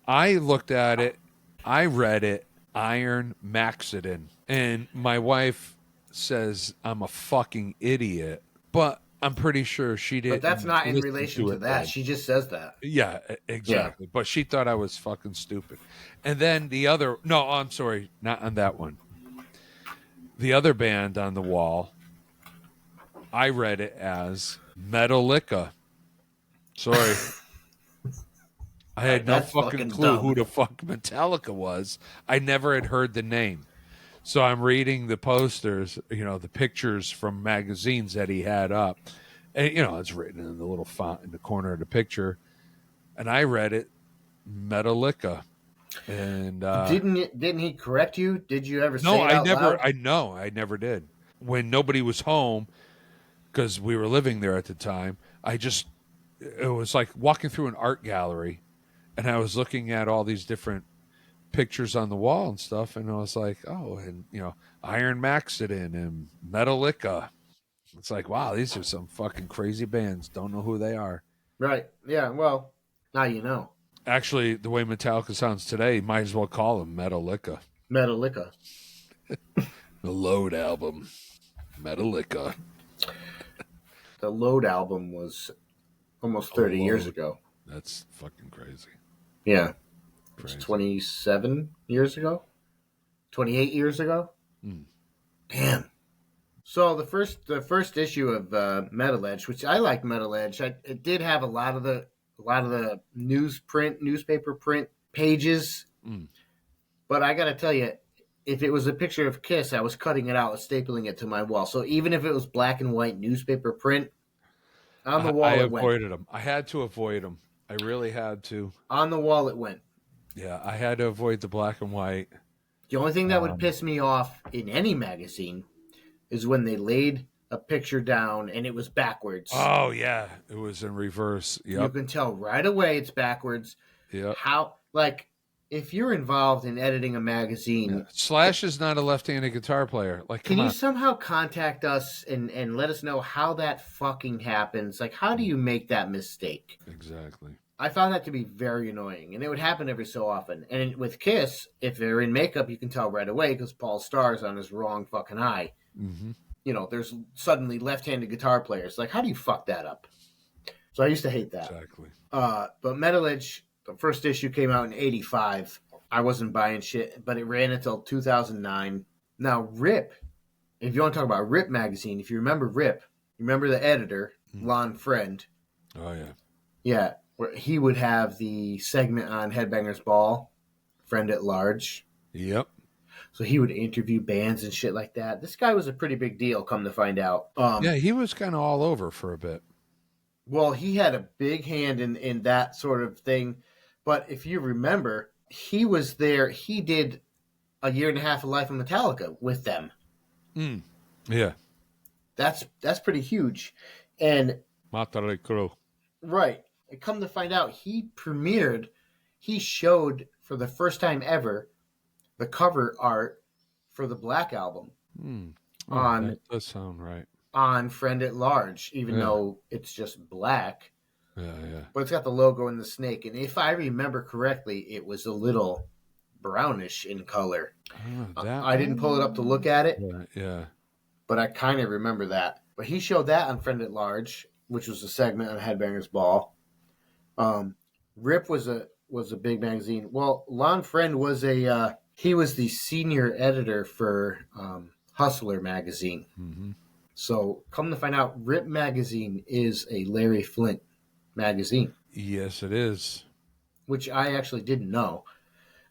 A: I looked at it, I read it, Iron Maxidon, and my wife says I'm a fucking idiot, but I'm pretty sure she
B: But that's
A: didn't
B: not in
A: listen
B: relation
A: to
B: to
A: it
B: that.
A: then.
B: She just says that.
A: Yeah,
B: Yeah.
A: exactly. But she thought I was fucking stupid. And then the other, no, I'm sorry, not on that one. The other band on the wall, I read it as Metallica. Sorry. I had no
B: That's
A: fucking
B: fucking
A: clue who
B: dumb.
A: the fuck Metallica was. I never had heard the name. So I'm reading the posters, the pictures from magazines that he had up. And, it's written in the little font in the corner of the picture. And I read it, Metallica. And
B: Didn't he correct you? Did you ever
A: no,
B: say it out loud?
A: I never did. When nobody was home, because we were living there at the time, it was like walking through an art gallery, and I was looking at all these different pictures on the wall and stuff, and I was like, oh, and Iron Maxidon and Metallica. It's like, wow, these are some fucking crazy bands. Don't know who they are.
B: Right. Yeah. Well, now you know.
A: Actually, the way Metallica sounds today, might as well call them Metallica.
B: Metallica.
A: The Load album, Metallica.
B: The Load album was almost 30 years ago.
A: That's fucking crazy.
B: Yeah.
A: Crazy.
B: It's 27 years ago? 28 years ago? Damn. So the first issue of Metal Edge, which I like Metal Edge, it did have a lot of the newspaper print pages. But I got to tell you, if it was a picture of Kiss, I was cutting it out and stapling it to my wall. So even if it was black and white newspaper print, on the wall
A: I
B: it went.
A: avoided them. I had to avoid them. I really had to.
B: On the wall it went.
A: Yeah, I had to avoid the black and white.
B: The only thing that would piss me off in any magazine is when they laid a picture down and it was backwards.
A: Oh yeah, it was in reverse. Yep.
B: You can tell right away it's backwards.
A: Yep.
B: How, like, if you're involved in editing a magazine,
A: Slash is not a left-handed guitar player. Like,
B: can
A: come
B: you
A: on.
B: somehow contact us and let us know how that fucking happens? Like, how do you make that mistake?
A: Exactly.
B: I found that to be very annoying, and it would happen every so often. And with Kiss, if they're in makeup, you can tell right away because Paul Starr's on his wrong fucking eye.
A: Mm-hmm.
B: there's suddenly left-handed guitar players. Like, how do you fuck that up? So I used to hate that.
A: Exactly.
B: But Metal Edge, the first issue came out in '85. I wasn't buying shit, but it ran until 2009. Now, Rip, if you want to talk about Rip magazine, if you remember Rip, you remember the editor, Lon Friend.
A: Oh, yeah.
B: Yeah, where he would have the segment on Headbangers Ball, Friend at Large.
A: Yep.
B: So he would interview bands and shit like that. This guy was a pretty big deal, come to find out.
A: Yeah, he was kind of all over for a bit.
B: Well, he had a big hand in that sort of thing. But if you remember, he was there. He did a year and a half of Life of Metallica with them.
A: Yeah.
B: That's pretty huge. And
A: Matare Crew.
B: right. And come to find out, he showed for the first time ever the cover art for the Black Album
A: That does sound right.
B: on Friend at Large, even though it's just black.
A: Yeah.
B: But it's got the logo and the snake. And if I remember correctly, it was a little brownish in color. I didn't pull it up to look at it.
A: Yeah.
B: But I kind of remember that. But he showed that on Friend at Large, which was a segment on Headbangers Ball. Rip was a big magazine. Well, Lon Friend was he was the senior editor for Hustler magazine.
A: Mm-hmm.
B: So come to find out, Rip magazine is a Larry Flint magazine.
A: Yes, it is.
B: Which I actually didn't know.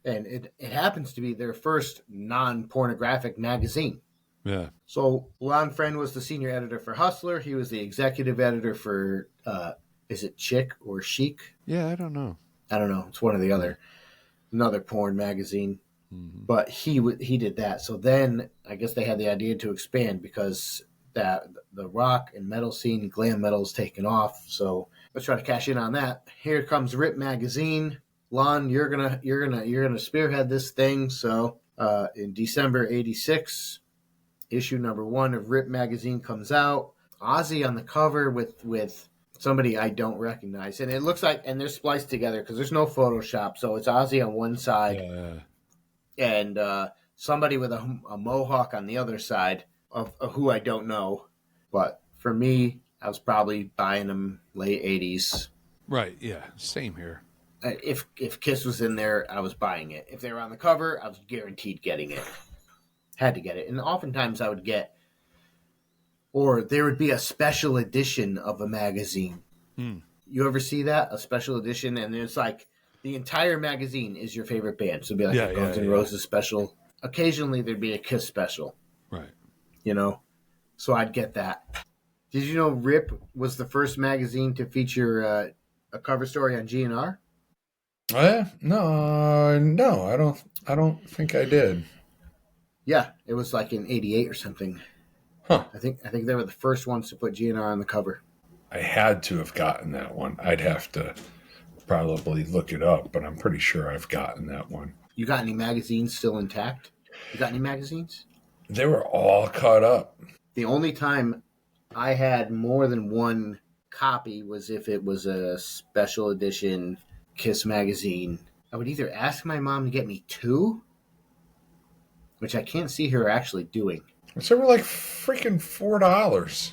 B: And it happens to be their first non-pornographic magazine.
A: Yeah.
B: So Lon Friend was the senior editor for Hustler. He was the executive editor for, is it Chick or Chic?
A: Yeah, I don't know.
B: I don't know. It's one or the other. Another porn magazine.
A: Mm-hmm.
B: But he did that. So then I guess they had the idea to expand because that the rock and metal scene, glam metal is taking off. So let's try to cash in on that. Here comes Rip magazine. Lon, you're gonna spearhead this thing. So in December '86, issue number 1 of Rip magazine comes out. Ozzy on the cover with somebody I don't recognize, and it looks like, and they're spliced together because there's no Photoshop. So it's Ozzy on one side, and somebody with a mohawk on the other side of who I don't know. But for me, I was probably buying them late '80s.
A: Right. Yeah. Same here.
B: If Kiss was in there, I was buying it. If they were on the cover, I was guaranteed getting it. Had to get it. And oftentimes I would get, or there would be a special edition of a magazine. You ever see that? A special edition, and it's like the entire magazine is your favorite band. So it'd be like a Guns N' Roses special. Occasionally there'd be a Kiss special.
A: Right.
B: So I'd get that. Did you know Rip was the first magazine to feature a cover story on GNR?
C: No, I don't think I did.
B: Yeah, it was like in '88 or something.
C: Huh.
B: I think they were the first ones to put GNR on the cover.
C: I had to have gotten that one. I'd have to probably look it up, but I'm pretty sure I've gotten that one.
B: You got any magazines still intact? You got any magazines?
C: They were all cut up.
B: The only time I had more than one copy was if it was a special edition Kiss magazine. I would either ask my mom to get me 2, which I can't see her actually doing.
C: So they were like freaking $4.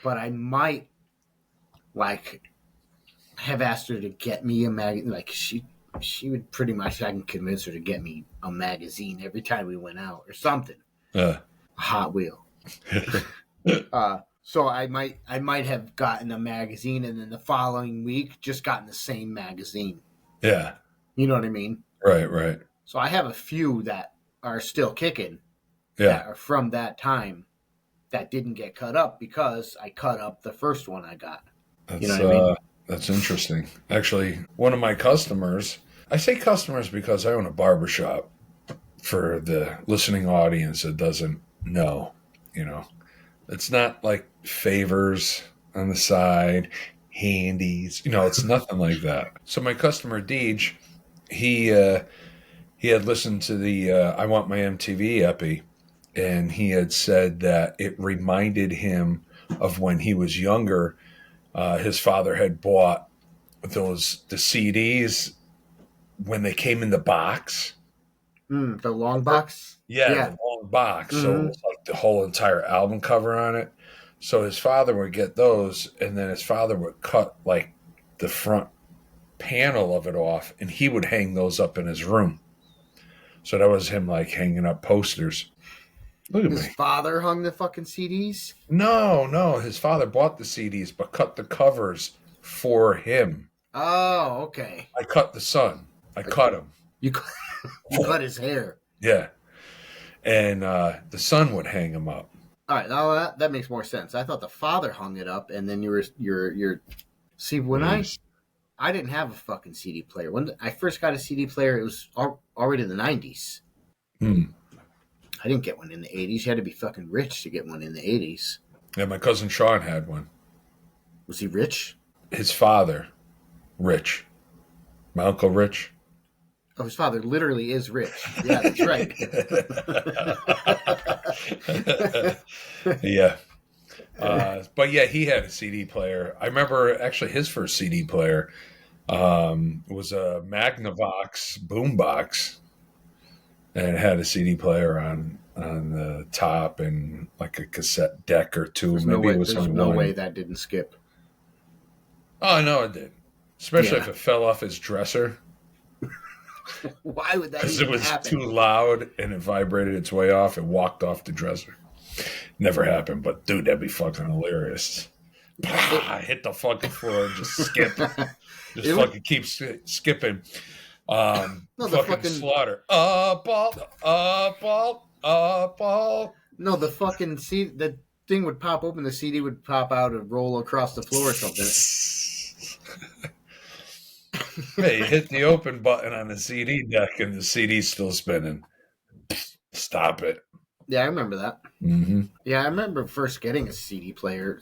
B: But I might have asked her to get me a magazine. Like she would pretty much, I can convince her to get me a magazine every time we went out or something. A Hot Wheel. So I might have gotten a magazine and then the following week just gotten the same magazine.
C: Yeah.
B: You know what I mean?
C: Right.
B: So I have a few that are still kicking.
C: Yeah.
B: That are from that time that didn't get cut up because I cut up the first one I got.
C: That's,
B: you know what I mean?
C: That's interesting. Actually, one of my customers, I say customers because I own a barbershop, for the listening audience that doesn't know, it's not like favors on the side, handies, it's nothing like that. So my customer Deej, he had listened to the I Want My MTV epi, and he had said that it reminded him of when he was younger. His father had bought the CDs when they came in the box.
B: The long box?
C: Yeah. The long box. Mm-hmm. So it was like the whole entire album cover on it. So his father would get those, and then his father would cut like the front panel of it off, and he would hang those up in his room. So that was him like hanging up posters. Look at
B: His
C: me.
B: father hung the fucking CDs?
C: No. His father bought the CDs, but cut the covers for him.
B: Oh, okay.
C: I cut the son. I cut him.
B: You cut his hair.
C: Yeah. And the son would hang him up.
B: All right, now that makes more sense. I thought the father hung it up, and then you're. See, when I didn't have a fucking CD player. When I first got a CD player, it was already the 90s. I didn't get one in the 80s. You had to be fucking rich to get one in the 80s.
C: Yeah, my cousin Sean had one.
B: Was he rich?
C: His father, Rich. My uncle Rich.
B: Oh, his father literally is rich. Yeah, that's right.
C: Yeah. But yeah, he had a CD player. I remember actually his first CD player was a Magnavox boombox, and it had a CD player on the top and like a cassette deck or two.
B: There's no way that didn't skip.
C: Oh no, it did. Especially
B: Yeah.
C: if it fell off his dresser.
B: Why would that
C: Because
B: even
C: it was
B: happen?
C: too loud and it vibrated its way off. It walked off the dresser. Never happened, but dude, that'd be fucking hilarious. Hit the fucking floor and just skip. Just fucking keep skipping.
B: No, the
C: fucking
B: fucking-
C: slaughter. Ball.
B: No, the fucking the thing would pop open, the CD would pop out and roll across the floor or something.
C: Hey, you hit the open button on the CD deck and the CD's still spinning. Stop it.
B: Yeah, I remember that.
C: Mm-hmm.
B: Yeah, I remember first getting a CD player.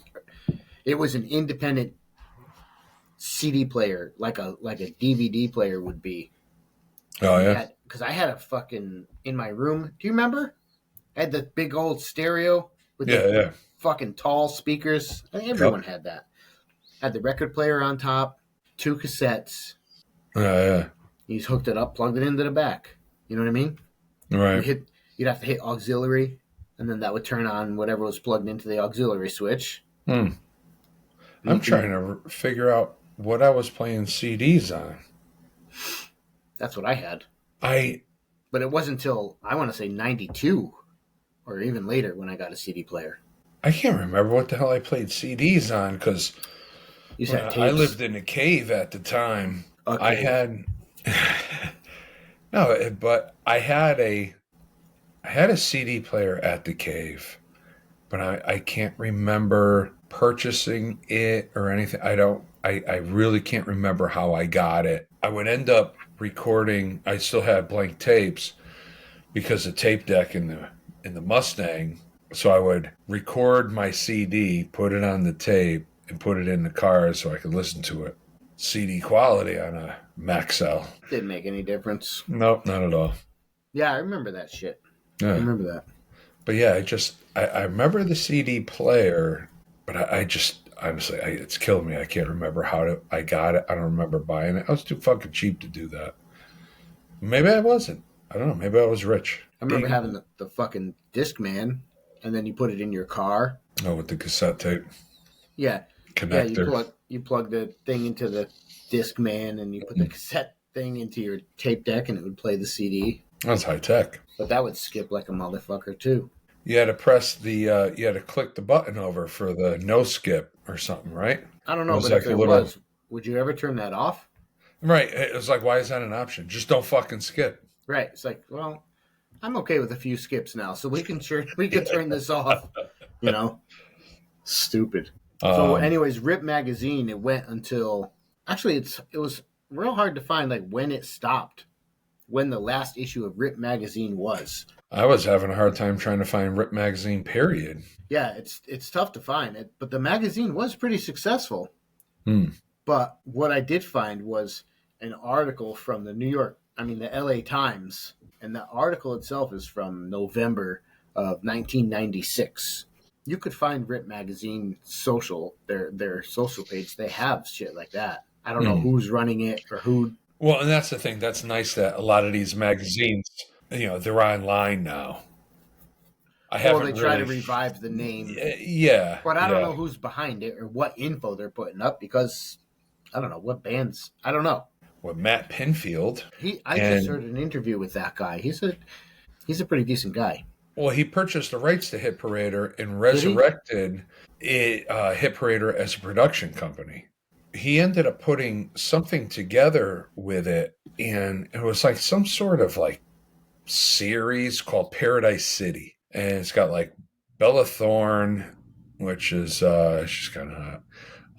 B: It was an independent CD player, like a DVD player would be.
C: Oh, yeah.
B: Because I had a fucking in my room. Do you remember? I had the big old stereo with the fucking tall speakers. I think everyone had that. Had the record player on top, 2 cassettes.
C: Yeah.
B: You just hooked it up, plugged it into the back. You know what I mean?
C: Right.
B: You'd have to hit auxiliary, and then that would turn on whatever was plugged into the auxiliary switch.
C: I'm trying to figure out what I was playing CDs on.
B: That's what I had.
C: But
B: it wasn't until, I want to say, 92 or even later when I got a CD player.
C: I can't remember what the hell I played CDs on because I lived in a cave at the time. I had but I had a CD player at the cave, but I can't remember purchasing it or anything. I really can't remember how I got it. I would end up recording. I still had blank tapes because the tape deck in the Mustang. So I would record my CD, put it on the tape, and put it in the car so I could listen to it. CD quality on a Maxell.
B: Didn't make any difference.
C: Nope, not at all.
B: Yeah, I remember that shit.
C: Yeah.
B: I remember that.
C: But yeah, I remember the CD player, but I just, honestly, it's killed me. I can't remember I got it. I don't remember buying it. I was too fucking cheap to do that. Maybe I wasn't. I don't know. Maybe I was rich.
B: I remember having the fucking Discman, and then you put it in your car.
C: Oh, with the cassette tape.
B: Yeah.
C: Connector.
B: Yeah, you plug the thing into the Discman, and you put the cassette thing into your tape deck, and it would play the CD.
C: That's high tech.
B: But that would skip like a motherfucker, too.
C: You had to press you had to click the button over for the no skip or something, right?
B: I don't know,
C: It was
B: but
C: like
B: if it
C: a little-
B: was, would you ever turn that off?
C: Right. It was like, why is that an option? Just don't fucking skip.
B: Right. It's like, well, I'm okay with a few skips now, so we can turn this off. You know, stupid. So, anyways, Rip Magazine. It went until actually it was real hard to find like when it stopped, when the last issue of Rip Magazine was.
C: I was having a hard time trying to find Rip Magazine, period.
B: Yeah, it's tough to find it, but the magazine was pretty successful. But what I did find was an article from the LA Times, and the article itself is from November of 1996. You could find Rip Magazine their social page. They have shit like that. I don't know who's running it or who.
C: Well, and that's the thing. That's nice that a lot of these magazines, they're online now. I
B: Well,
C: haven't
B: they try to
C: really.
B: revive the name,
C: Yeah,
B: but I don't
C: yeah.
B: know who's behind it or what info they're putting up because I don't know what bands. I don't know.
C: With Matt Pinfield,
B: I just
C: and
B: heard an interview with that guy. He's a pretty decent guy.
C: well, he purchased the rights to Hit Parader and
B: Did he?
C: resurrected Hit Parader as a production company. He ended up putting something together with it, and it was like some sort of like series called Paradise City, and it's got like Bella Thorne, which is she's kind of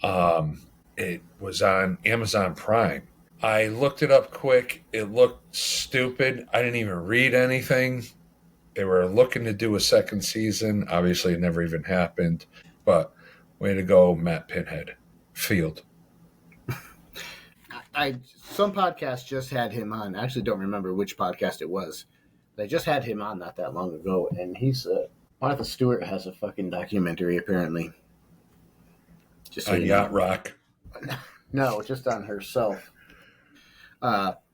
C: hot. It was on Amazon Prime. I looked it up quick. It looked stupid. I didn't even read anything. They were looking to do a second season. Obviously, it never even happened. But way to go, Matt Pinhead Field.
B: Some podcast just had him on. I actually don't remember which podcast it was. They just had him on not that long ago, and he's Martha Stewart has a fucking documentary apparently. Just so
C: On
B: you
C: Yacht
B: know.
C: Rock.
B: No, just on herself.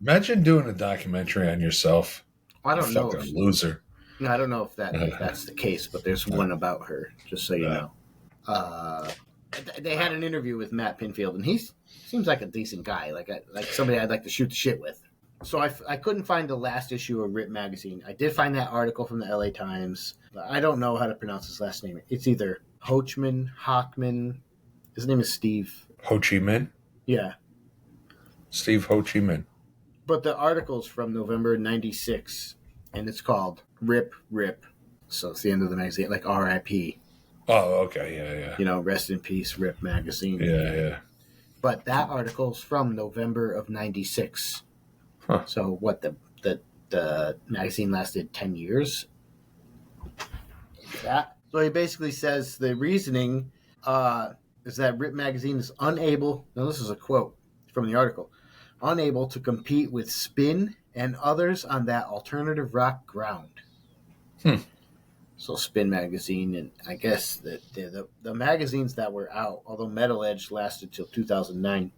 C: Imagine doing a documentary on yourself.
B: I don't know.
C: Fucking loser.
B: I don't know if that's the case, but there's one about her. Just so you know. They had an interview with Matt Pinfield, and he seems like a decent guy, like somebody I'd like to shoot the shit with. So I couldn't find the last issue of Rip magazine. I did find that article from the LA Times. I don't know how to pronounce his last name. It's either Hochman. His name is Steve.
C: Ho Chi Minh?
B: Yeah.
C: Steve Ho Chi Minh.
B: But the article's from November 96, and it's called Rip. So it's the end of the magazine, like R.I.P.
C: Oh, okay. Yeah.
B: You know, rest in peace, Rip magazine.
C: Yeah.
B: But that article's from November of 96.
C: Huh.
B: So what, the magazine lasted 10 years? That. So he basically says the reasoning is that Rip magazine is unable, now this is a quote from the article, unable to compete with Spin and others on that alternative rock ground. So Spin magazine, and I guess the magazines that were out, although Metal Edge lasted till 2009,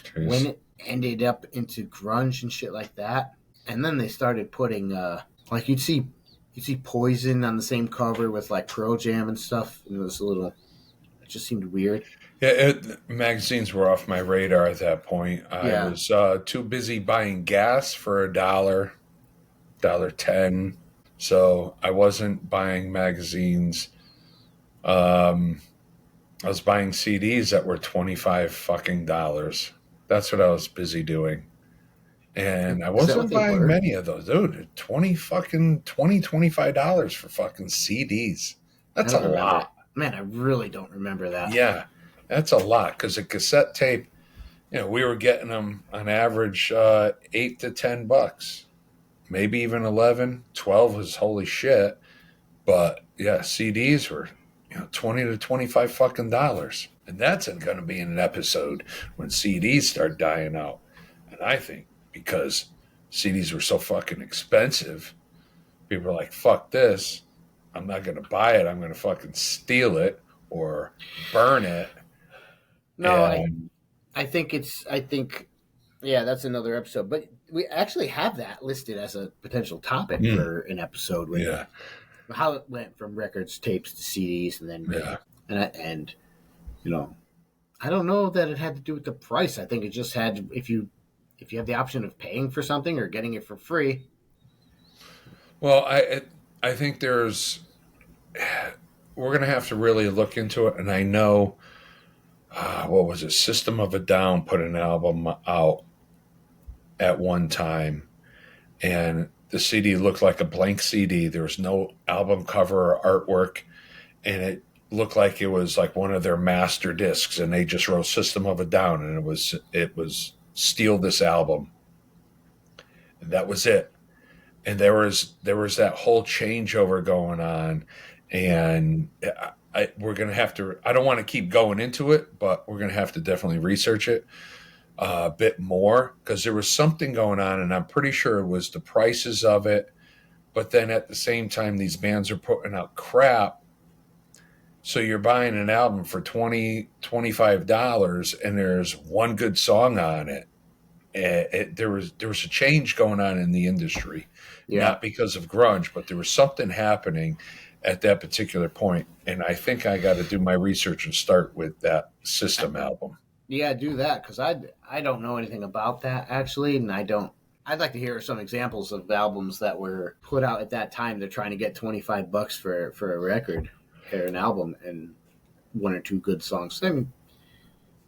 C: Jeez.
B: when it ended up into grunge and shit like that, and then they started putting like you'd see Poison on the same cover with like Pearl Jam and stuff, and it just seemed weird.
C: Yeah, magazines were off my radar at that point. I was too busy buying gas for $1.10, so I wasn't buying magazines. I was buying CDs that were $25 fucking dollars. That's what I was busy doing. And I wasn't buying many of those. Dude, $25 for fucking CDs. That's a lot.
B: Man, I really don't remember that.
C: Yeah, that's a lot. Because a cassette tape, we were getting them on average $8 to $10. Maybe even 11. 12 was holy shit. But yeah, CDs were 20 to 25 fucking dollars. And that's going to be in an episode when CDs start dying out. And I think because CDs were so fucking expensive, people are like, fuck this. I'm not going to buy it. I'm going to fucking steal it or burn it.
B: No, I think that's another episode. But we actually have that listed as a potential topic for an episode. With how it went from records, tapes to CDs, and then and I don't know that it had to do with the price. I think it just had if you have the option of paying for something or getting it for free.
C: Well, I think we're going to have to really look into it. And I know, what was it? System of a Down put an album out at one time, and the CD looked like a blank CD. There was no album cover or artwork, and it looked like it was like one of their master discs, and they just wrote System of a Down, and it was steal this album. And that was it. And there was that whole changeover going on, and we're going to have to, I don't want to keep going into it, but we're going to have to definitely research it a bit more, because there was something going on, and I'm pretty sure it was the prices of it. But then at the same time, these bands are putting out crap. So you're buying an album for $20, $25, and there's one good song on it. There was a change going on in the industry, not because of grunge, but there was something happening, at that particular point. And I think I got to do my research and start with that System album.
B: Yeah, do that, because I don't know anything about that, actually, and I'd like to hear some examples of albums that were put out at that time. They're trying to get $25 for a record or an album and one or two good songs. I mean,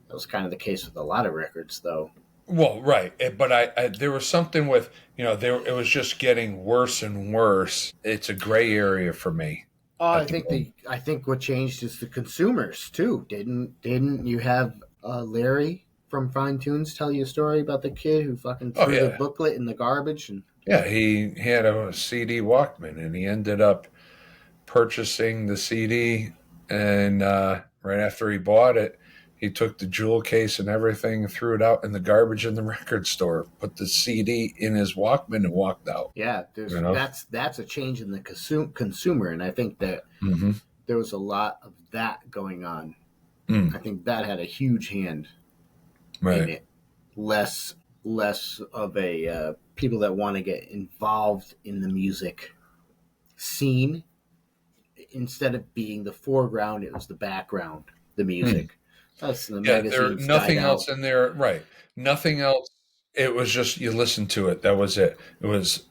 B: that was kind of the case with a lot of records, though.
C: Well, right, but I there was something with it was just getting worse and worse. It's a gray area for me.
B: I think what changed is the consumers too. Didn't you have Larry from Fine Tunes tell you a story about the kid who fucking threw the booklet in the garbage? And
C: yeah, he had a CD Walkman, and he ended up purchasing the CD, and right after he bought it, he took the jewel case and everything and threw it out in the garbage in the record store, put the CD in his Walkman and walked out.
B: Yeah, that's a change in the consumer, and I think that there was a lot of that going on. I think that had a huge hand in it. Less of a people that want to get involved in the music scene. Instead of being the foreground, it was the background, the music. That's the magazines.
C: Nothing else in there, right? Nothing else. It was just you listened to it. That was it. It was,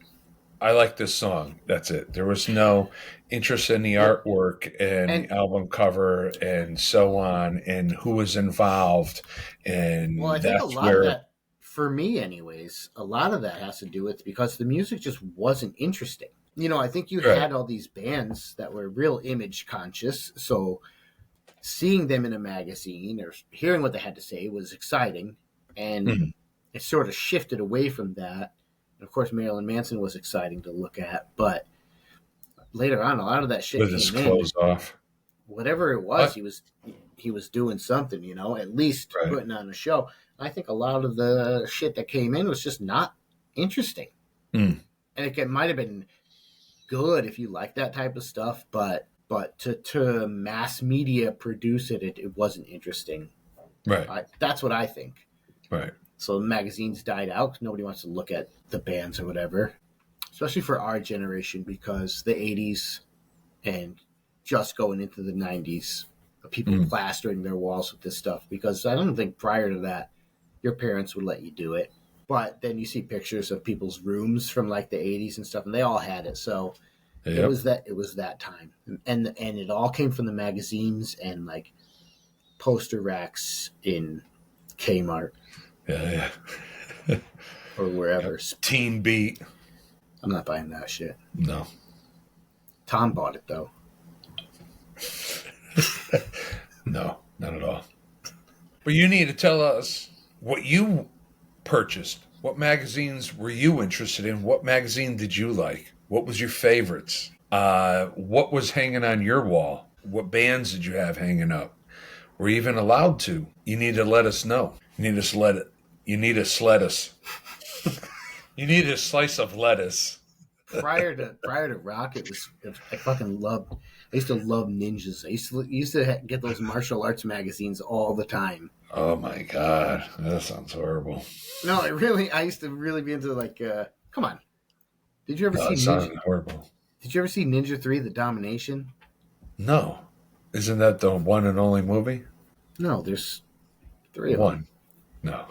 C: I like this song. That's it. There was no interest in the artwork and the album cover and so on, and who was involved. And
B: I think a lot of that, for me, anyways, a lot of that has to do with because the music just wasn't interesting. I think you had all these bands that were real image conscious, so seeing them in a magazine or hearing what they had to say was exciting, and it sort of shifted away from that. And of course, Marilyn Manson was exciting to look at, but later on, a lot of that shit
C: with his clothes off,
B: whatever it was, he was doing something, at least putting on a show. I think a lot of the shit that came in was just not interesting, and it might have been good if you like that type of stuff, but to mass media produce it wasn't interesting. Right. That's what I think.
C: Right.
B: So magazines died out because nobody wants to look at the bands or whatever, especially for our generation, because the 80s and just going into the 90s, people plastering their walls with this stuff, because I don't think prior to that your parents would let you do it. But then you see pictures of people's rooms from like the 80s and stuff, and they all had it. So it was that time, and it all came from the magazines and like poster racks in Kmart, or wherever.
C: Teen Beat.
B: I'm not buying that shit.
C: No.
B: Tom bought it though.
C: No, not at all. But you need to tell us what you purchased. What magazines were you interested in? What magazine did you like? What was your favorites? What was hanging on your wall? What bands did you have hanging up? Were you even allowed to? You need to let us know. You need to let it. You need to sled us. You need a slice of lettuce.
B: Prior to rock, I fucking loved. I used to love ninjas. I used to get those martial arts magazines all the time.
C: Oh my god, that sounds horrible.
B: No, I used to really be into like. Come on, did you ever see
C: Ninja? Horrible.
B: Did you ever see Ninja 3: The Domination?
C: No, isn't that the one and only movie?
B: No, there's 3 of them.
C: No.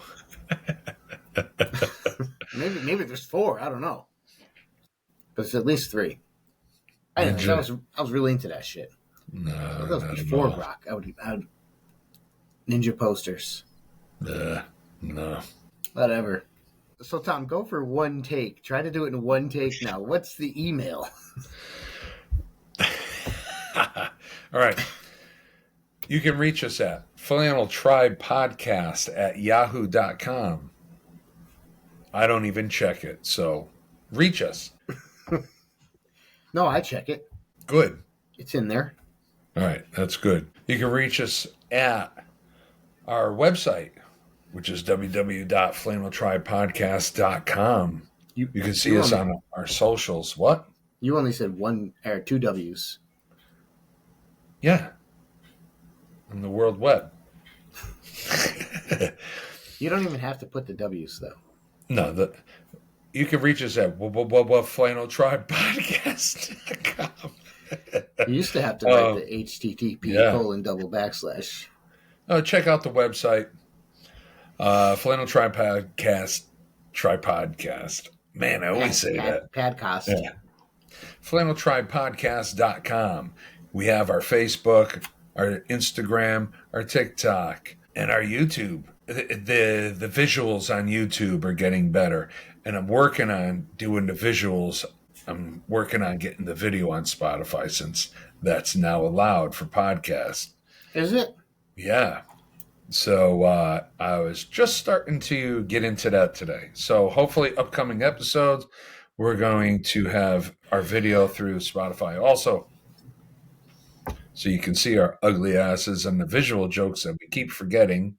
B: maybe there's 4. I don't know, but it's at least 3. I was really into that shit.
C: No,
B: that was before rock. I would ninja posters.
C: No.
B: Whatever. So Tom, go for one take. Try to do it in one take now. What's the email?
C: All right. You can reach us at flanneltribepodcast@yahoo.com. I don't even check it, so reach us.
B: No, I check it.
C: Good.
B: It's in there.
C: All right, that's good. You can reach us at our website, which is www.flanneltribepodcast.com. You can see us on our socials. What?
B: You only said 1 or 2 W's.
C: Yeah. On the World Web.
B: You don't even have to put the W's, though.
C: No, you can reach us at flanneltribepodcast.com.
B: You used to have to write the
C: yeah.
B: http://
C: Check out the website. Flannel Tripodcast. Man, I always say that.
B: Padcast.
C: Yeah. FlannelTribePodcast.com. We have our Facebook, our Instagram, our TikTok, and our YouTube. The visuals on YouTube are getting better, and I'm working on doing the visuals. I'm working on getting the video on Spotify since that's now allowed for podcasts.
B: Is it?
C: Yeah. So I was just starting to get into that today. So hopefully upcoming episodes, we're going to have our video through Spotify also. So you can see our ugly asses and the visual jokes that we keep forgetting.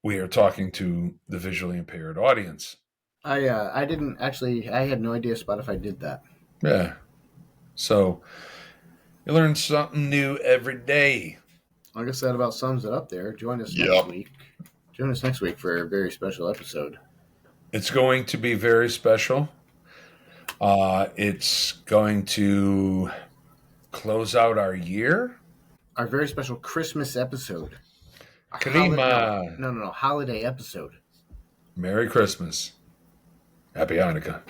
C: We are talking to the visually impaired audience.
B: I didn't actually. I had no idea Spotify did that.
C: Yeah. So you learn something new every day.
B: I guess that about sums it up there. Join us next week. Join us next week for a very special episode.
C: It's going to be very special. It's going to close out our year.
B: Our very special Christmas episode.
C: Karima.
B: No. Holiday episode.
C: Merry Christmas. Happy Hanukkah.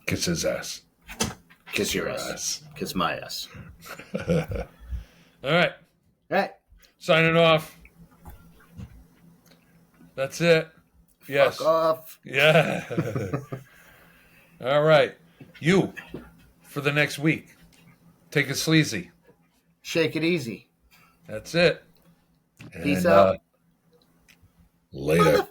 C: Kiss his ass.
B: Kiss your ass. Kiss my ass.
C: All right.
B: All right.
C: Signing off. That's it. Yes.
B: Fuck off.
C: Yeah. All right. You, for the next week, take it sleazy.
B: Shake it easy.
C: That's it.
B: Peace out.
C: Later.